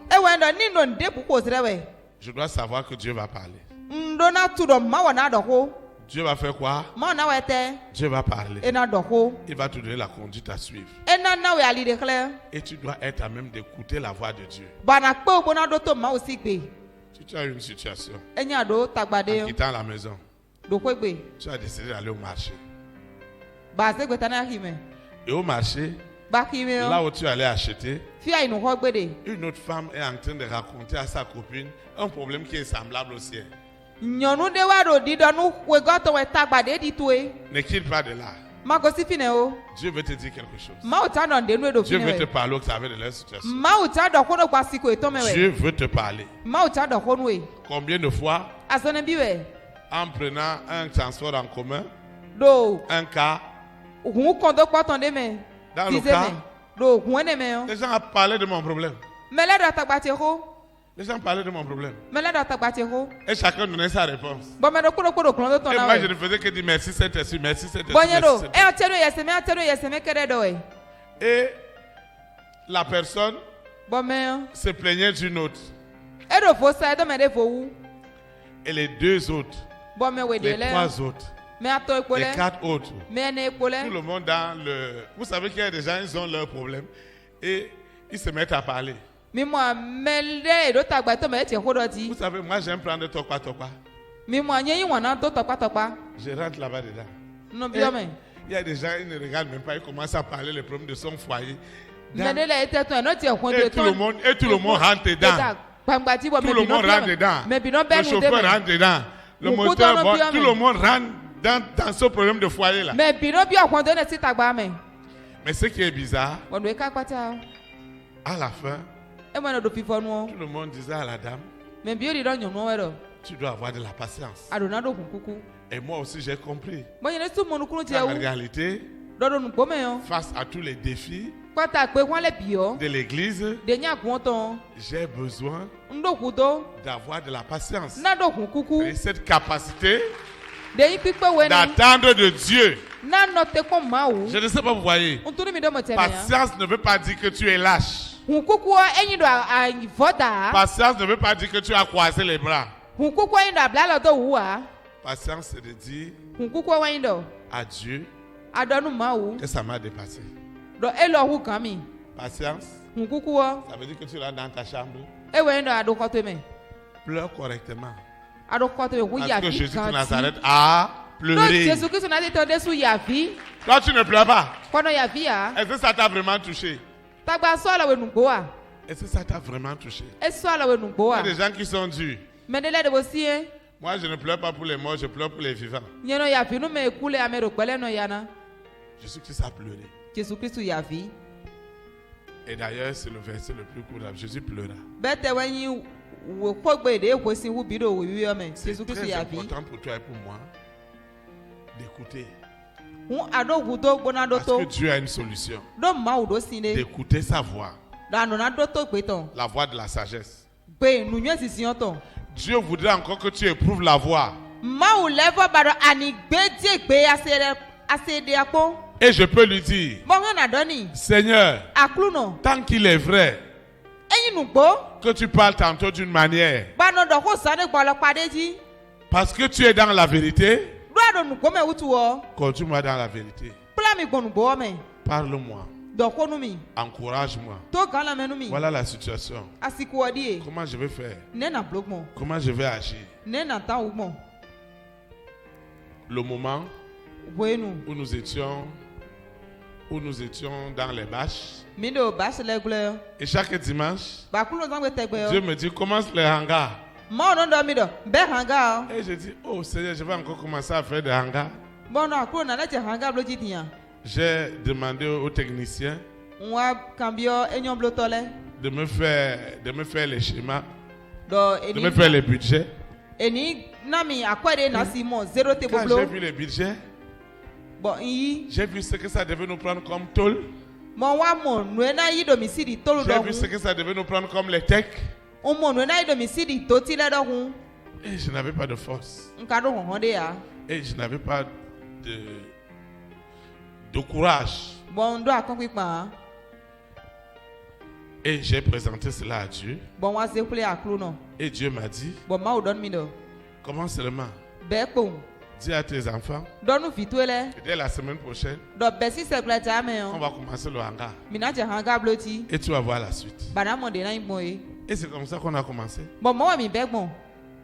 A: Je dois savoir que Dieu va parler.
B: ndona tu do mawo na doho
A: Dieu va faire quoi?
B: ma na wete
A: Dieu va parler.
B: ena doho
A: Il va te donner la conduite à suivre.
B: ena na we ali de kle
A: Et tu dois être à même d'écouter la voix de Dieu.
B: bana pe bona do to mawo sigbe
A: Si tu as une situation,
B: enya do
A: en
B: tagbade
A: quittant la maison,
B: do kwegbe
A: tu as décidé d'aller au marché.
B: ba se gbeta na hime
A: Et au marché,
B: ba kimi
A: là
B: o
A: où tu allais acheter,
B: fi ai nu ho gbede
A: une autre femme est en train de raconter à sa copine un problème qui est semblable au sien.
B: nyɔnu de wa do di dɔ nu we gɔtɔ we tagbade di toe
A: Ne quitte pas de là.
B: ma go si fine o
A: Dieu veut te dire quelque chose.
B: mawo ta dɔ de nu do
A: Dieu
B: fine
A: veut te
B: we
A: parler au travers de leur situation.
B: mawo ta dɔ ko no gba si ko eto me we
A: Dieu veut te parler.
B: mawo ta dɔ ko nu we
A: Combien de fois,
B: azɔne bi we
A: en prenant un transport en commun,
B: do
A: un car,
B: hun kɔndɔ kpɔtɔn de me
A: dans le
B: tize
A: car,
B: me do hun ne me o
A: les gens ont parlé de mon problème.
B: mɛlɛ dɔ tagbate ko
A: Les gens parlaient de mon problème.
B: mɛlɛ dɔ tagbate ko
A: Et chacun donnait sa réponse.
B: bɔmɛ do kuro kuro kplɔ do tɔn
A: Et
B: na
A: moi, je
B: we
A: ne faisais que dire merci Saint-Esprit, merci Saint-Esprit.
B: bɔnyɛ do
A: Merci Saint-Esprit.
B: ɛ ɔtɛ do yɛsɛmɛ
A: Et la personne
B: bɔmɛ
A: se plaignait d'une autre.
B: e do fo sa ɛdɔ mɛ de fo wu
A: Et les deux autres,
B: bɔmɛ we de
A: les
B: lɛ
A: trois autres,
B: mɛ atɔ ekpo
A: les
B: lɛ
A: quatre autres,
B: mɛ ne ekpo lɛ.
A: tout le monde dans le... Vous savez qu'il y a des gens, ils ont leurs problèmes. Et ils se mettent à parler.
B: Mimo melde edo tagbato me tie ho
A: Vous
B: doti.
A: savez, moi j'aime prendre tokpa.
B: Mimo anyi wana to tokpa.
A: Je rentre là-bas dedans.
B: No
A: Et
B: biome.
A: il y a des gens, ils ne regardent même pas, ils commencent à parler les problèmes de son foyer.
B: Mede le ete to no tie ho
A: Et tout le monde rentre dedans.
B: Pamgbati bo
A: Tout
B: me
A: le
B: bi no
A: monde rentre dedans.
B: Me bi no
A: Le
B: benu de
A: chauffeur
B: me.
A: rentre dedans. Le
B: Mon
A: moteur,
B: couteau no
A: tout
B: biome.
A: le monde rentre dans ce problème de foyer là.
B: Me bi no bi ho do ne ti tagba me.
A: Mais ce qui est bizarre,
B: Wono e ka kwata.
A: à la fin,
B: E mo no do fifo nu.
A: tout le monde disait à la dame,
B: Me bi ori do nyonu we do.
A: tu dois avoir de la patience.
B: Adona do kukuku.
A: Et moi aussi j'ai compris.
B: Mo yene tu mo nu kunu ti
A: En
B: ewu.
A: réalité,
B: Do do nu po me yo.
A: face à tous les défis
B: Kwata pe kwa le bi yo.
A: de l'église,
B: De nya kun ton.
A: j'ai besoin
B: Ndo kuto.
A: d'avoir de la patience.
B: Na do kukuku.
A: Et cette capacité
B: De yi pipe we ni.
A: d'attendre de Dieu.
B: Na no te ko ma wu.
A: Je ne sais pas, vous voyez.
B: Ntuni mi do mo teme ya.
A: Patience ne veut pas dire que tu es lâche.
B: Hunkuku enyi do a voda.
A: Patience ne veut pas dire que tu as croisé les bras.
B: Hunkuku enyi do abla lo do wuwa.
A: Patience, c'est de dire
B: Hunkuku enyi do
A: à Dieu
B: adonu ma wu.
A: que ça m'a dépassé.
B: Do elo hu kan mi.
A: Patience,
B: Hunkuku wo
A: ça veut dire que tu rentres dans ta chambre,
B: e we do ado ko to me.
A: pleure correctement.
B: Ado ko to me hu ya
A: Parce que
B: fi
A: Jésus de
B: kan.
A: Nazareth a
B: No
A: pleuré.
B: Jésus Christ na te de su ya fi.
A: Toi, tu ne pleures pas.
B: Kono ya fi ya.
A: Est-ce que ça t'a vraiment touché?
B: Tagba so la we nugbo wa.
A: Est-ce que ça t'a vraiment touché?
B: E so la we nugbo
A: Il y a
B: wa.
A: des gens qui sont durs.
B: Me de le de bo si e.
A: Moi, je ne pleure pas pour les morts, je pleure pour les vivants.
B: Nyeno ya fi no me kule amero pele no yana.
A: Jésus-Christ a pleuré.
B: Jésus Christ ya fi.
A: Et d'ailleurs, c'est le verset le plus court. Jésus pleura.
B: Bete wenyi wo kogbe de ko si hu bi do wo wi o me.
A: C'est
B: Jésus Christ
A: très
B: ya fi.
A: important pour toi et pour moi d'écouter.
B: Hun ado gudo gbona do
A: Parce
B: to.
A: que Dieu a une solution.
B: Do ma wo do sine.
A: D'écouter sa voix.
B: Da no na do to pe ton.
A: La voix de la sagesse.
B: Pe nu nwe sisi on ton.
A: Dieu voudrait encore que tu éprouves la voix.
B: Ma wo levo baro ani gbeje gbe asede apo.
A: Et je peux lui dire,
B: Mo han na do ni.
A: Seigneur,
B: Aklu no.
A: tant qu'il est vrai
B: Eyin nu gbo.
A: que tu parles tantôt d'une manière,
B: Ba no do ko sane gbo lo pade ji.
A: parce que tu es dans la vérité,
B: Do ado nu gbo me wutu wo.
A: conduis-moi dans la vérité.
B: Pla mi gbonu gbo me.
A: Parle-moi,
B: Do ko nu mi.
A: encourage-moi.
B: To kan la menu mi.
A: Voilà la situation.
B: Asiku odi e.
A: Comment je vais faire?
B: Ne na blogmo.
A: Comment je vais agir?
B: Ne na ta ugmo.
A: Le moment
B: Bueno.
A: où nous étions dans les bâches,
B: Mi do ba se le gble.
A: et chaque dimanche,
B: Ba kulo zangbe tegbe
A: Dieu
B: o.
A: me dit, commence les hangars.
B: Mo no do mi do. Be hanga o.
A: Et je dis, oh Seigneur, je vais encore commencer à faire des hangars.
B: Bon no akuro na leche hanga blo jidian.
A: J'ai demandé aux techniciens
B: Nwa cambio enyon blo tole.
A: de me faire les schémas,
B: Do
A: de me faire les budgets.
B: eni na mi akwede na Simon zero te
A: Quand j'ai
B: blo.
A: vu les budgets,
B: Bon yi
A: j'ai vu ce que ça devait nous prendre comme tôle.
B: mo wa mo nu na yi domicile tolu
A: J'ai
B: do
A: vu ce
B: hun.
A: que ça devait nous prendre comme les techs.
B: O mo nu na yi domicile to ti le do hun.
A: Et je n'avais pas de force.
B: Nka do hon de ya.
A: Et je n'avais pas de courage.
B: Bon do akon pipa.
A: Et j'ai présenté cela à Dieu.
B: Bon wa se kule aklu no.
A: Et Dieu m'a dit,
B: Bon ma o don mi do.
A: comment seulement?
B: Be po.
A: Dis à tes enfants,
B: Donu fitwele.
A: dès la semaine prochaine,
B: Do be si se kula jame
A: on
B: on.
A: va commencer le hangar.
B: Mina je hanga bloti.
A: Et tu vas voir la suite.
B: Bana mo de na imoe.
A: Et c'est comme ça qu'on a commencé.
B: Bon mo wa mi be gbon.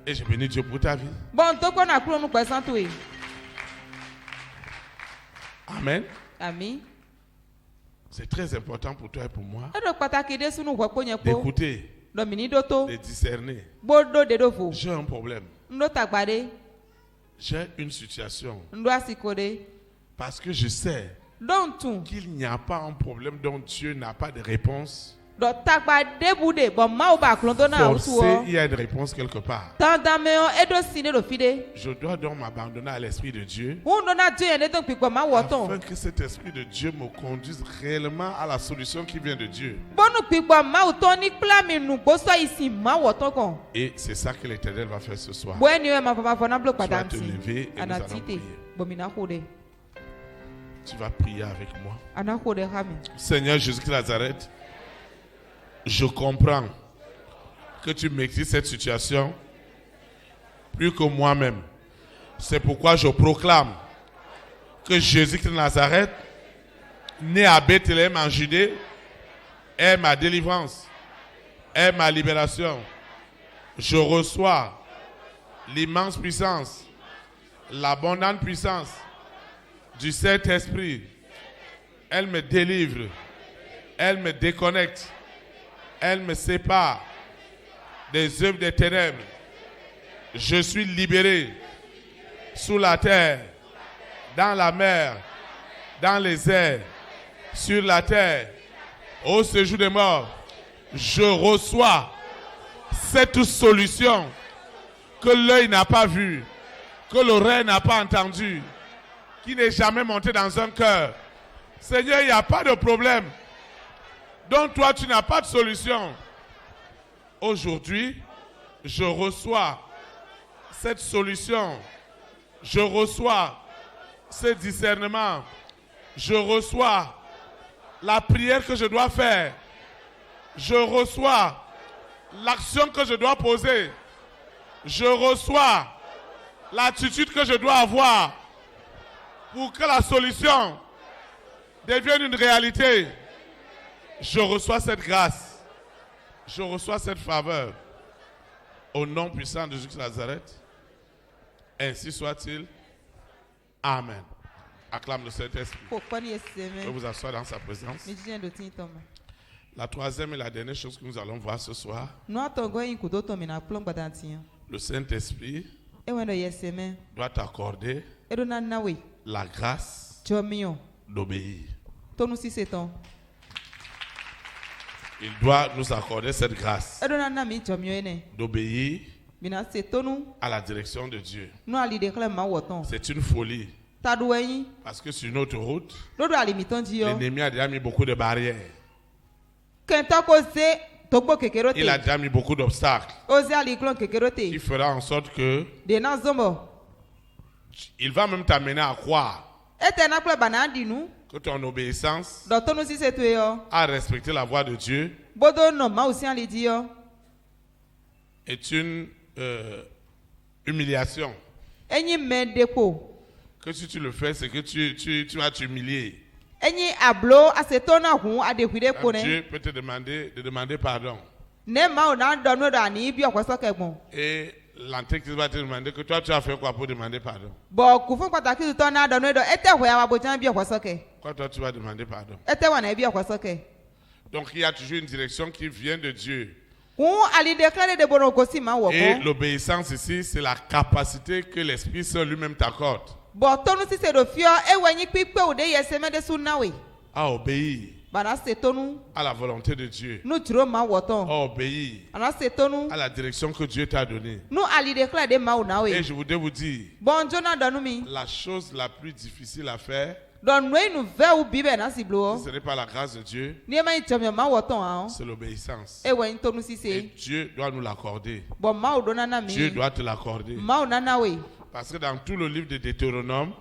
A: Et je bénis Dieu pour ta vie.
B: Bon to ko na kulu nu pe santo e.
A: Amen.
B: Ami.
A: C'est très important pour toi et pour moi
B: E do pataki de sunu wo po yen po.
A: d'écouter,
B: Do mi ni do to.
A: de discerner.
B: Bodo de do fo.
A: J'ai un problème.
B: Ndo tagbade.
A: J'ai une situation.
B: Ndo asikode.
A: Parce que je sais
B: Don tun.
A: qu'il n'y a pas un problème dont Dieu n'a pas de réponse.
B: Do tagbade bude. Bon ma o ba klu do na o tu
A: Forcé,
B: o.
A: il y a une réponse quelque part.
B: Tandame o e do sine do fide.
A: Je dois donc m'abandonner à l'Esprit de Dieu
B: Undo na Dieu ene don pipo ma wo ton.
A: afin que cet Esprit de Dieu me conduise réellement à la solution qui vient de Dieu.
B: Bonu pipo ma o ton ni kla mi nu bo so isi ma wo ton kon.
A: Et c'est ça que l'Éternel va faire ce soir.
B: Bo eni we ma fa na blo
A: Tu vas
B: padam
A: te
B: si.
A: lever et nous allons
B: Anatite.
A: prier.
B: Bomina khode.
A: Tu vas prier avec moi.
B: Ana khode khami.
A: Seigneur Jésus-Christ Nazareth, je comprends que tu maîtrises cette situation plus que moi-même. C'est pourquoi je proclame que Jésus-Christ de Nazareth, né à Bethléem en Judée, est ma délivrance, est ma libération. Je reçois l'immense puissance, l'abondante puissance du Saint-Esprit. Elle me délivre, elle me déconnecte, elle me sépare des œuvres des ténèbres. Je suis libéré sous la terre, dans la mer, dans les airs, sur la terre, au séjour des morts. Je reçois cette solution que l'œil n'a pas vue, que l'oreille n'a pas entendue, qui n'est jamais montée dans un cœur. Seigneur, il n'y a pas de problème. Donc toi, tu n'as pas de solution. Aujourd'hui, je reçois cette solution. Je reçois ce discernement. Je reçois la prière que je dois faire. Je reçois l'action que je dois poser. Je reçois l'attitude que je dois avoir pour que la solution devienne une réalité. Je reçois cette grâce. Je reçois cette faveur. Au nom puissant de Jésus de Nazareth. Ainsi soit-il. Amen. Acclame le Saint-Esprit. Je vous asseoir dans sa présence. La troisième et la dernière chose que nous allons voir ce soir. Le Saint-Esprit doit t'accorder la grâce d'obéir. Il doit nous accorder cette grâce d'obéir à la direction de Dieu. C'est une folie. Parce que sur notre route, l'ennemi a déjà mis beaucoup de barrières. Il a déjà mis beaucoup d'obstacles. Il fera en sorte que il va même t'amener à croire que ton obéissance à respecter la voix de Dieu est une humiliation. Que si tu le fais, c'est que tu vas t'humilier. Dieu peut te demander pardon. Et l'antéchrist va te demander que toi tu as fait quoi pour demander pardon. Pourquoi toi tu vas demander pardon? Donc il y a toujours une direction qui vient de Dieu. Et l'obéissance ici, c'est la capacité que l'Esprit Saint lui-même t'accorde à obéir à la volonté de Dieu, à obéir à la direction que Dieu t'a donnée. Et je voudrais vous dire, la chose la plus difficile à faire, ce n'est pas la grâce de Dieu, c'est l'obéissance. Et Dieu doit nous l'accorder. Dieu doit te l'accorder. Parce que dans tout le livre de Deutéronome,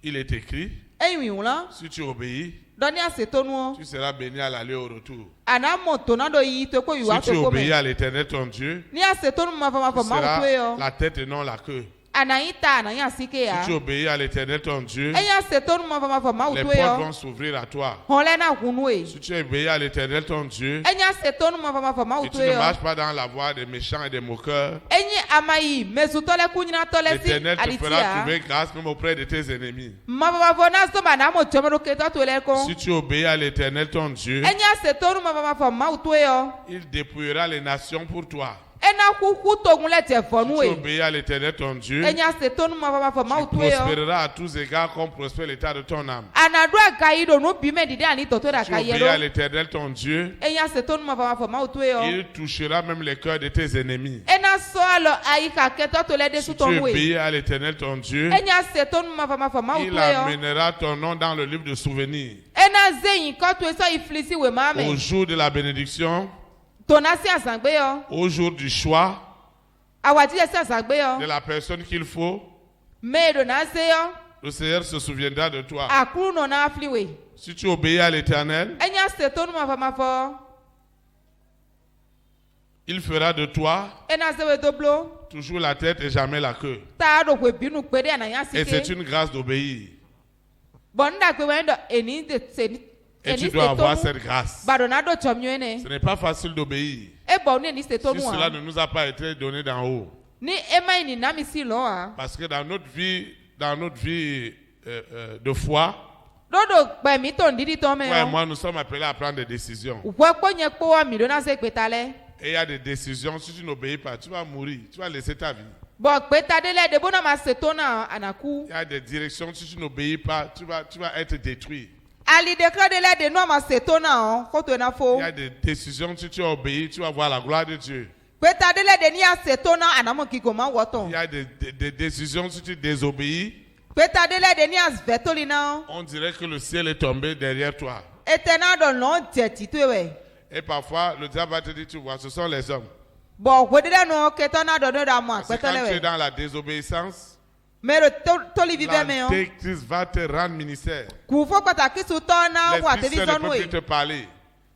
A: il est écrit
B: eyi wula
A: Si tu obéis,
B: dɔni ase to nu
A: tu seras béni à l'aller au retour.
B: ana mo tona do yi to ko
A: Si
B: yiwa
A: tu
B: to ko
A: obéis
B: me
A: à l'Éternel ton Dieu,
B: ni ase to nu ma fa
A: tu
B: ma
A: seras
B: to yo
A: la tête et non la queue.
B: ana yi ta ana ya sike ya
A: Si tu obéis à l'Éternel ton Dieu,
B: eyi ase to nu ma fa
A: les
B: to
A: portes
B: yo
A: vont s'ouvrir à toi.
B: hɔn na kunu e
A: Si tu obéis à l'Éternel ton Dieu,
B: eyi ase to nu ma
A: et
B: to
A: tu ne
B: yo
A: marches pas dans la voie des méchants et des moqueurs,
B: eyi amayi mesutɔlɛ kunyina tɔlɛ si
A: l'Éternel te fera
B: alitia
A: trouver grâce même auprès de tes ennemis.
B: ma fa na so ma na mo tɔmɔ do ketɔ to lɛ ko
A: Si tu obéis à l'Éternel ton Dieu,
B: eyi ase to nu ma fa to yo
A: il dépouillera les nations pour toi.
B: ena kuku togun lɛ tɛ fɔnu
A: Si tu
B: e
A: obéis à l'Éternel ton Dieu,
B: eyi ase to nu ma
A: tu
B: to yo
A: prospéreras à tous égards comme prospère l'état de ton âme.
B: anadu agayi do nu bi mɛ didi ani tɔtɔ da
A: Tu
B: ka
A: obéis
B: yɛ
A: à
B: do
A: l'Éternel ton Dieu,
B: eyi ase to nu ma to yo
A: il touchera même les cœurs de tes ennemis.
B: ena sɔ alɔ ayi ka ketɔ to lɛ de
A: Si
B: su
A: tu
B: tɔnu e
A: obéis à l'Éternel ton Dieu,
B: eyi ase to nu ma
A: il
B: to yo
A: amènera ton nom dans le livre de souvenirs.
B: ena zeyin kɔtu esɔ ifilisi we ma
A: Au
B: mɛ
A: jour de la bénédiction,
B: tona si azagbe yo
A: au jour du choix
B: awati yɛ si azagbe
A: de
B: yo
A: la personne qu'il faut,
B: mee do na se yo
A: le Seigneur se souviendra de toi.
B: akuru nɔ na afili we
A: Si tu obéis à l'Éternel,
B: eyi ase to nu ma
A: il fera de toi
B: ena se we do blo
A: toujours la tête et jamais la queue.
B: taa do ko binu kpe de ana ya
A: Et c'est
B: sike
A: une grâce d'obéir.
B: bɔn n da kpe wɛn dɔ eni de se
A: Et tu
B: eni
A: dois
B: se
A: avoir
B: to
A: cette
B: nu
A: grâce.
B: bado na do tsɔ miɛ ne
A: Ce n'est pas facile d'obéir.
B: e bɔn ne ni se to
A: Si
B: nu
A: cela
B: wa
A: ne nous a pas été donné d'en haut.
B: ni e ma yi ni na mi si lɔ wa
A: Parce que dans notre vie de foi,
B: dodo gbɛmi tó n didi tɔ mɛ
A: toi et
B: yɔ
A: moi, nous sommes appelés à prendre des décisions.
B: wɔ kpɔ nye kpɔ wa mi do na se kpeta lɛ
A: Et il y a des décisions, si tu n'obéis pas, tu vas mourir, tu vas laisser ta vie.
B: bɔn kpeta de lɛ de bo na ma se to na anaku
A: Il y a des directions, si tu n'obéis pas, tu vas être détruit.
B: ali de kira de lɛ de nu ma se to na ko to na
A: Il
B: fo
A: y a des décisions, si tu obéis, tu vas voir la gloire de Dieu.
B: kpeta de lɛ de ni ya se to na anamɔ kiko ma wɔ
A: Il
B: tɔn
A: y a des décisions, si tu désobéis,
B: kpeta de lɛ de ni ya vɛ to li na
A: on dirait que le ciel est tombé derrière toi.
B: ete na dɔ lɔn jɛ ti to ye wɛ
A: Et parfois, le diable va te dire, tu vois, ce sont les hommes.
B: bɔn ko de lɛ nu ketɔ na dɔ ne da mɔ
A: Parce que
B: akpɛtɛ
A: quand tu es
B: lɛ wɛ
A: dans la désobéissance,
B: mɛ do toli vi bɛ mɛ yɔ
A: l'antéchrist va te rendre ministère.
B: k'u fɔ pàtàkì su tɔ na wà
A: L'Esprit
B: tɛbi
A: Saint ne
B: sɔnu
A: peut plus
B: ye
A: te parler.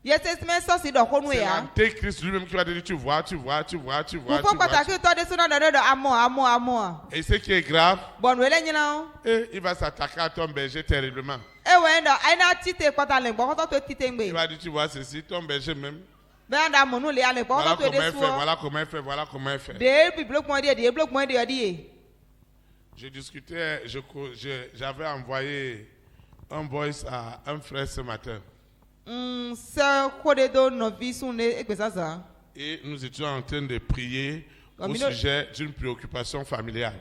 B: yɛsɛ mɛ sɔsi dɔ ko nu
A: C'est
B: ya
A: l'antéchrist lui-même qui va te dire, tu vois, tu vois, tu vois, tu vois.
B: k'u fɔ
A: Tu vois.
B: pàtàkì tɔ de sunu dɔ ne dɔ amɔ
A: Et ce qui est grave,
B: bɔn nu ele ɲinan
A: et il va s'attaquer à ton berger terriblement.
B: e wɛ dɔ ayi na ti te kpɔta le gbɔkɔtɔ to ti te
A: Il
B: ŋgbe
A: va dire, tu vois ceci, ton berger même.
B: bɛn da mɔnu le ale
A: Voilà
B: gbɔkɔtɔ to
A: comment
B: de
A: il fait,
B: suɔ
A: voilà comment il fait, voilà comment il fait.
B: de bibile kpɔn de bibile kpɔn de yɔdi ye
A: Je discutais, j'avais envoyé un voice à un frère ce matin.
B: sɛ ko de do nɔvi sun de ekpesa zan
A: Et nous étions en train de prier au
B: Amino-
A: sujet d'une préoccupation familiale.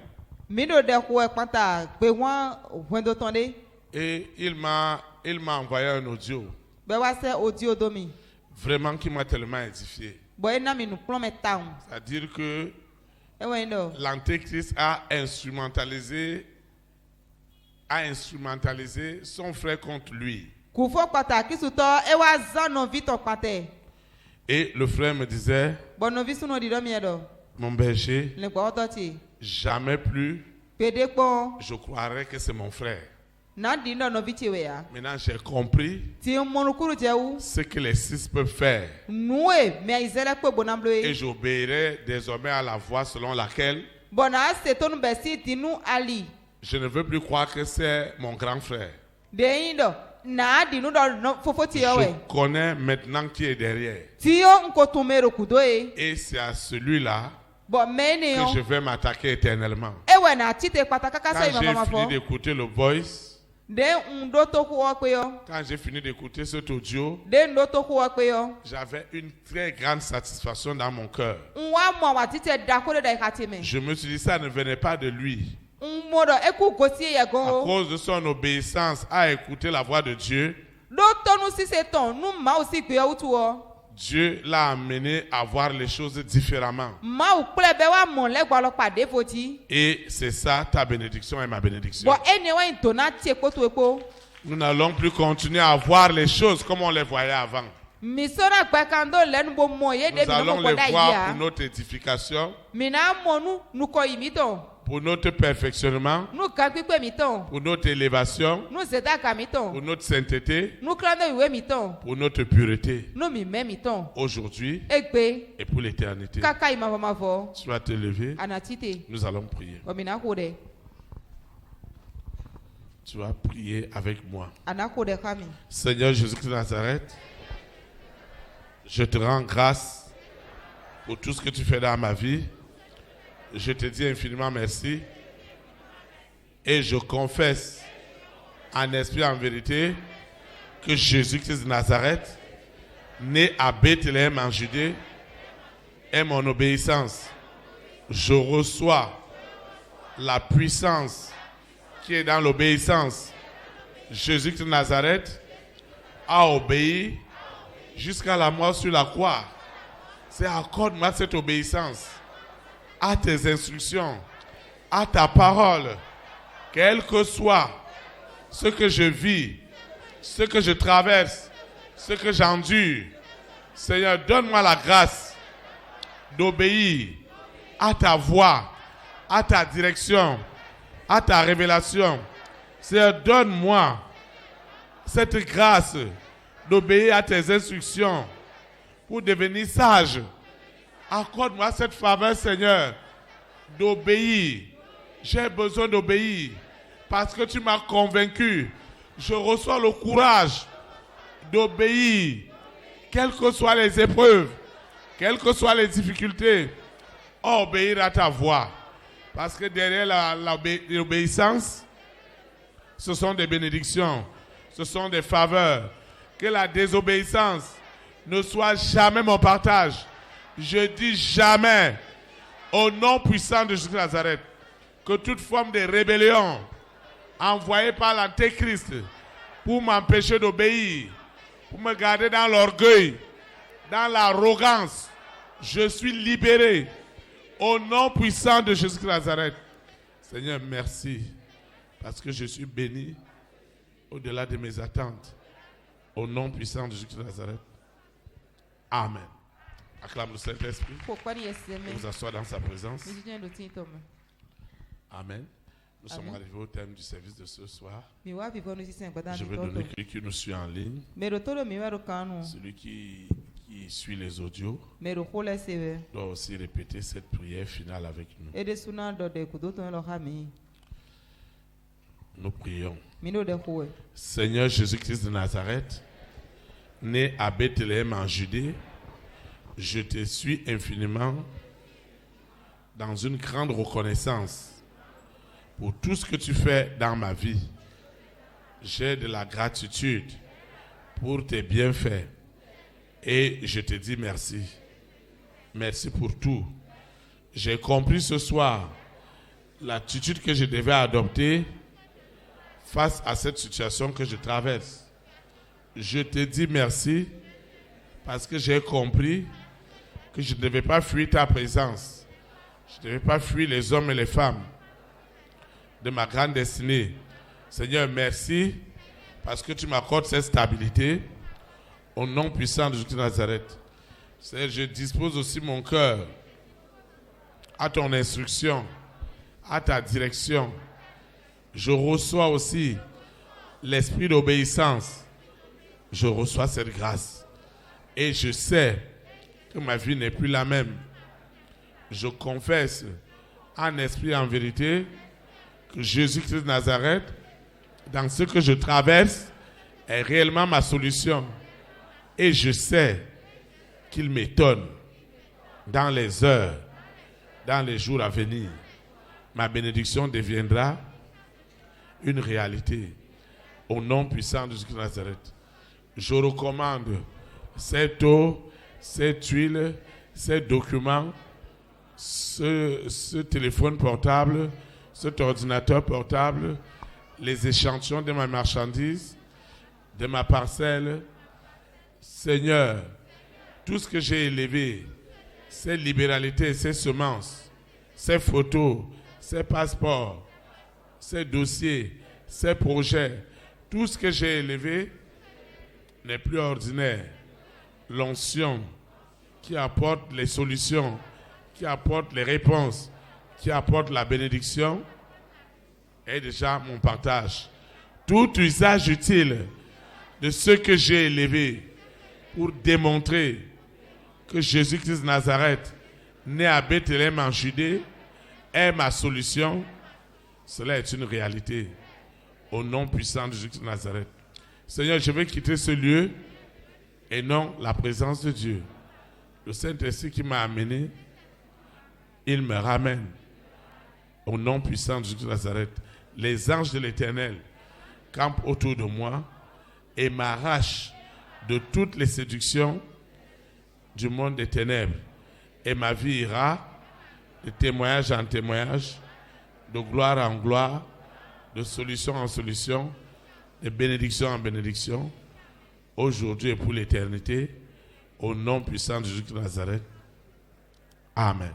B: mi do de ko ɛkpata gbe wɔn wɛn do tɔn de
A: Et il m'a envoyé un audio,
B: bɛɛ wa sɛ odi o do mi
A: vraiment qui m'a tellement édifié.
B: bɔn e na mi nu kplɔn mɛ ta o
A: C'est-à-dire que
B: e wɛn dɔ
A: l'antéchrist a instrumentalisé son frère contre lui.
B: k'u fɔ pàtàkì su tɔ e wa zan nɔvi tɔ kpatɛ
A: Et le frère me disait,
B: bɔn nɔvi sunu di dɔ mi yɛ dɔ
A: mon berger,
B: le gbɔkɔtɔ ti
A: jamais plus
B: pede kpɔn
A: je croirais que c'est mon frère.
B: na di dɔ nɔvi ti wɛ ya
A: Maintenant, j'ai compris
B: ti mɔnukuru jɛ wu
A: ce que les six peuvent faire.
B: nue mɛ izɛlɛ kpe bonablo
A: Et
B: ye
A: j'obéirai désormais à la voix selon laquelle
B: bɔn na se tonu bɛ si dinu ali
A: je ne veux plus croire que c'est mon grand frère.
B: de yin dɔ na dinu dɔ nɔ fofo ti yɔ
A: Je
B: wɛ
A: connais maintenant qui est derrière.
B: ti yɔ nkotu mero kudo ye
A: Et c'est à celui-là
B: bɔn mɛ ne
A: que je
B: yɔ
A: vais m'attaquer éternellement.
B: e wɛ na ti te kpata kaka sɛ
A: Quand
B: ima ma
A: j'ai fini
B: fɔ
A: d'écouter le voice,
B: de n do to ko wɔ kpe yɔ
A: quand j'ai fini d'écouter cet audio,
B: de n do to ko wɔ kpe yɔ
A: j'avais une très grande satisfaction dans mon cœur.
B: n wa mɔ wa ti te da ko de da yi ka ti mɛ
A: Je me suis dit, ça ne venait pas de lui.
B: n mɔ dɔ eku gosi yɛ
A: À
B: gan
A: cause de son obéissance à écouter la voix de Dieu,
B: do tɔnu sise tɔn nu maaw si gbe yɔ wutu wɔ
A: Dieu l'a amené à voir les choses différemment.
B: maaw kplɛ bɛ wa mɔ lɛ gbɔlɔ kpade foti
A: Et c'est ça ta bénédiction et ma bénédiction.
B: bɔn e ne wa yin donna tie kpoto ekpo
A: Nous n'allons plus continuer à voir les choses comme on les voyait avant.
B: misora gbɛkando lɛnu bo mɔ ye de
A: Nous allons
B: minnu
A: les
B: kɔ da yi
A: voir
B: ya
A: pour notre édification
B: mina mɔnu nukɔ yi mi tɔ
A: pour notre perfectionnement,
B: nu ka kpikpe mi tɔn
A: pour notre élévation,
B: nu zedaka mi
A: pour
B: tɔn
A: notre sainteté,
B: nu klãdo iwe mi tɔn
A: pour notre pureté,
B: nu mimɛ mi tɔn
A: aujourd'hui
B: egbe
A: et pour l'éternité.
B: kaka yi mavɔmavɔ
A: Sois te lever,
B: anati te
A: nous allons prier.
B: ɔmina ko ɖe
A: Tu vas prier avec moi.
B: ana ko ɖe xa mi
A: Seigneur Jésus-Christ de Nazareth, je te rends grâce pour tout ce que tu fais dans ma vie. Je te dis infiniment merci et je confesse en esprit et en vérité que Jésus-Christ de Nazareth, né à Bethléem en Judée, est mon obéissance. Je reçois la puissance qui est dans l'obéissance. Jésus-Christ de Nazareth a obéi jusqu'à la mort sur la croix. C'est accorde-moi cette obéissance à tes instructions, à ta parole, quel que soit ce que je vis, ce que je traverse, ce que j'endure. Seigneur, donne-moi la grâce d'obéir à ta voix, à ta direction, à ta révélation. Seigneur, donne-moi cette grâce d'obéir à tes instructions pour devenir sage. Accorde-moi cette faveur, Seigneur, d'obéir. J'ai besoin d'obéir parce que tu m'as convaincu. Je reçois le courage d'obéir, quelles que soient les épreuves, quelles que soient les difficultés, obéir à ta voix. Parce que derrière l'obéissance, ce sont des bénédictions, ce sont des faveurs. Que la désobéissance ne soit jamais mon partage. Je dis jamais, au nom puissant de Jésus de Nazareth, que toute forme de rébellion envoyée par l'Antéchrist pour m'empêcher d'obéir, pour me garder dans l'orgueil, dans l'arrogance, je suis libéré au nom puissant de Jésus de Nazareth. Seigneur, merci parce que je suis béni au-delà de mes attentes. Au nom puissant de Jésus de Nazareth. Amen. Acclame le Saint-Esprit. Vous asseoir dans sa présence. Amen. Nous sommes arrivés au thème du service de ce soir. Je vais donner celui qui nous suit en ligne, celui qui suit les audios, doit aussi répéter cette prière finale avec nous. Nous prions. Seigneur Jésus-Christ de Nazareth, né à Bethléem en Judée, je te suis infiniment dans une grande reconnaissance pour tout ce que tu fais dans ma vie. J'ai de la gratitude pour tes bienfaits et je te dis merci. Merci pour tout. J'ai compris ce soir l'attitude que je devais adopter face à cette situation que je traverse. Je te dis merci parce que j'ai compris que je ne devais pas fuir ta présence. Je ne devais pas fuir les hommes et les femmes de ma grande destinée. Seigneur, merci parce que tu m'accordes cette stabilité au nom puissant de Jésus de Nazareth. Seigneur, je dispose aussi mon cœur à ton instruction, à ta direction. Je reçois aussi l'esprit d'obéissance. Je reçois cette grâce. Et je sais que ma vie n'est plus la même. Je confesse en esprit et en vérité que Jésus-Christ de Nazareth, dans ce que je traverse, est réellement ma solution. Et je sais qu'il m'étonne dans les heures, dans les jours à venir. Ma bénédiction deviendra une réalité. Au nom puissant de Jésus de Nazareth, je recommande cette eau, cette huile, ces documents, ce téléphone portable, cet ordinateur portable, les échantillons de ma marchandise, de ma parcelle. Seigneur, tout ce que j'ai élevé, ces libéralités, ces semences, ces photos, ces passeports, ces dossiers, ces projets, tout ce que j'ai élevé n'est plus ordinaire. L'onction qui apporte les solutions, qui apporte les réponses, qui apporte la bénédiction est déjà mon partage. Tout usage utile de ce que j'ai élevé pour démontrer que Jésus-Christ de Nazareth, né à Bethléem en Judée, est ma solution, cela est une réalité. Au nom puissant de Jésus-Christ de Nazareth. Seigneur, je vais quitter ce lieu et non la présence de Dieu. Le Saint-Esprit qui m'a amené, il me ramène. Au nom puissant de Jésus de Nazareth, les anges de l'Éternel campent autour de moi et m'arrachent de toutes les séductions du monde des ténèbres. Et ma vie ira de témoignage en témoignage, de gloire en gloire, de solution en solution, de bénédiction en bénédiction, aujourd'hui et pour l'éternité, au nom puissant de Jésus de Nazareth. Amen.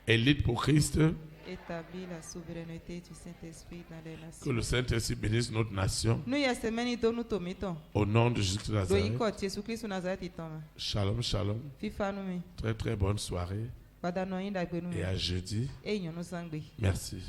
A: Élite pour Christ.
B: Établis la souveraineté du Saint-Esprit dans les nations.
A: Que le Saint-Esprit bénisse notre nation. Au nom de Jésus de Nazareth. Shalom, shalom. Très très bonne soirée. Et à jeudi. Merci.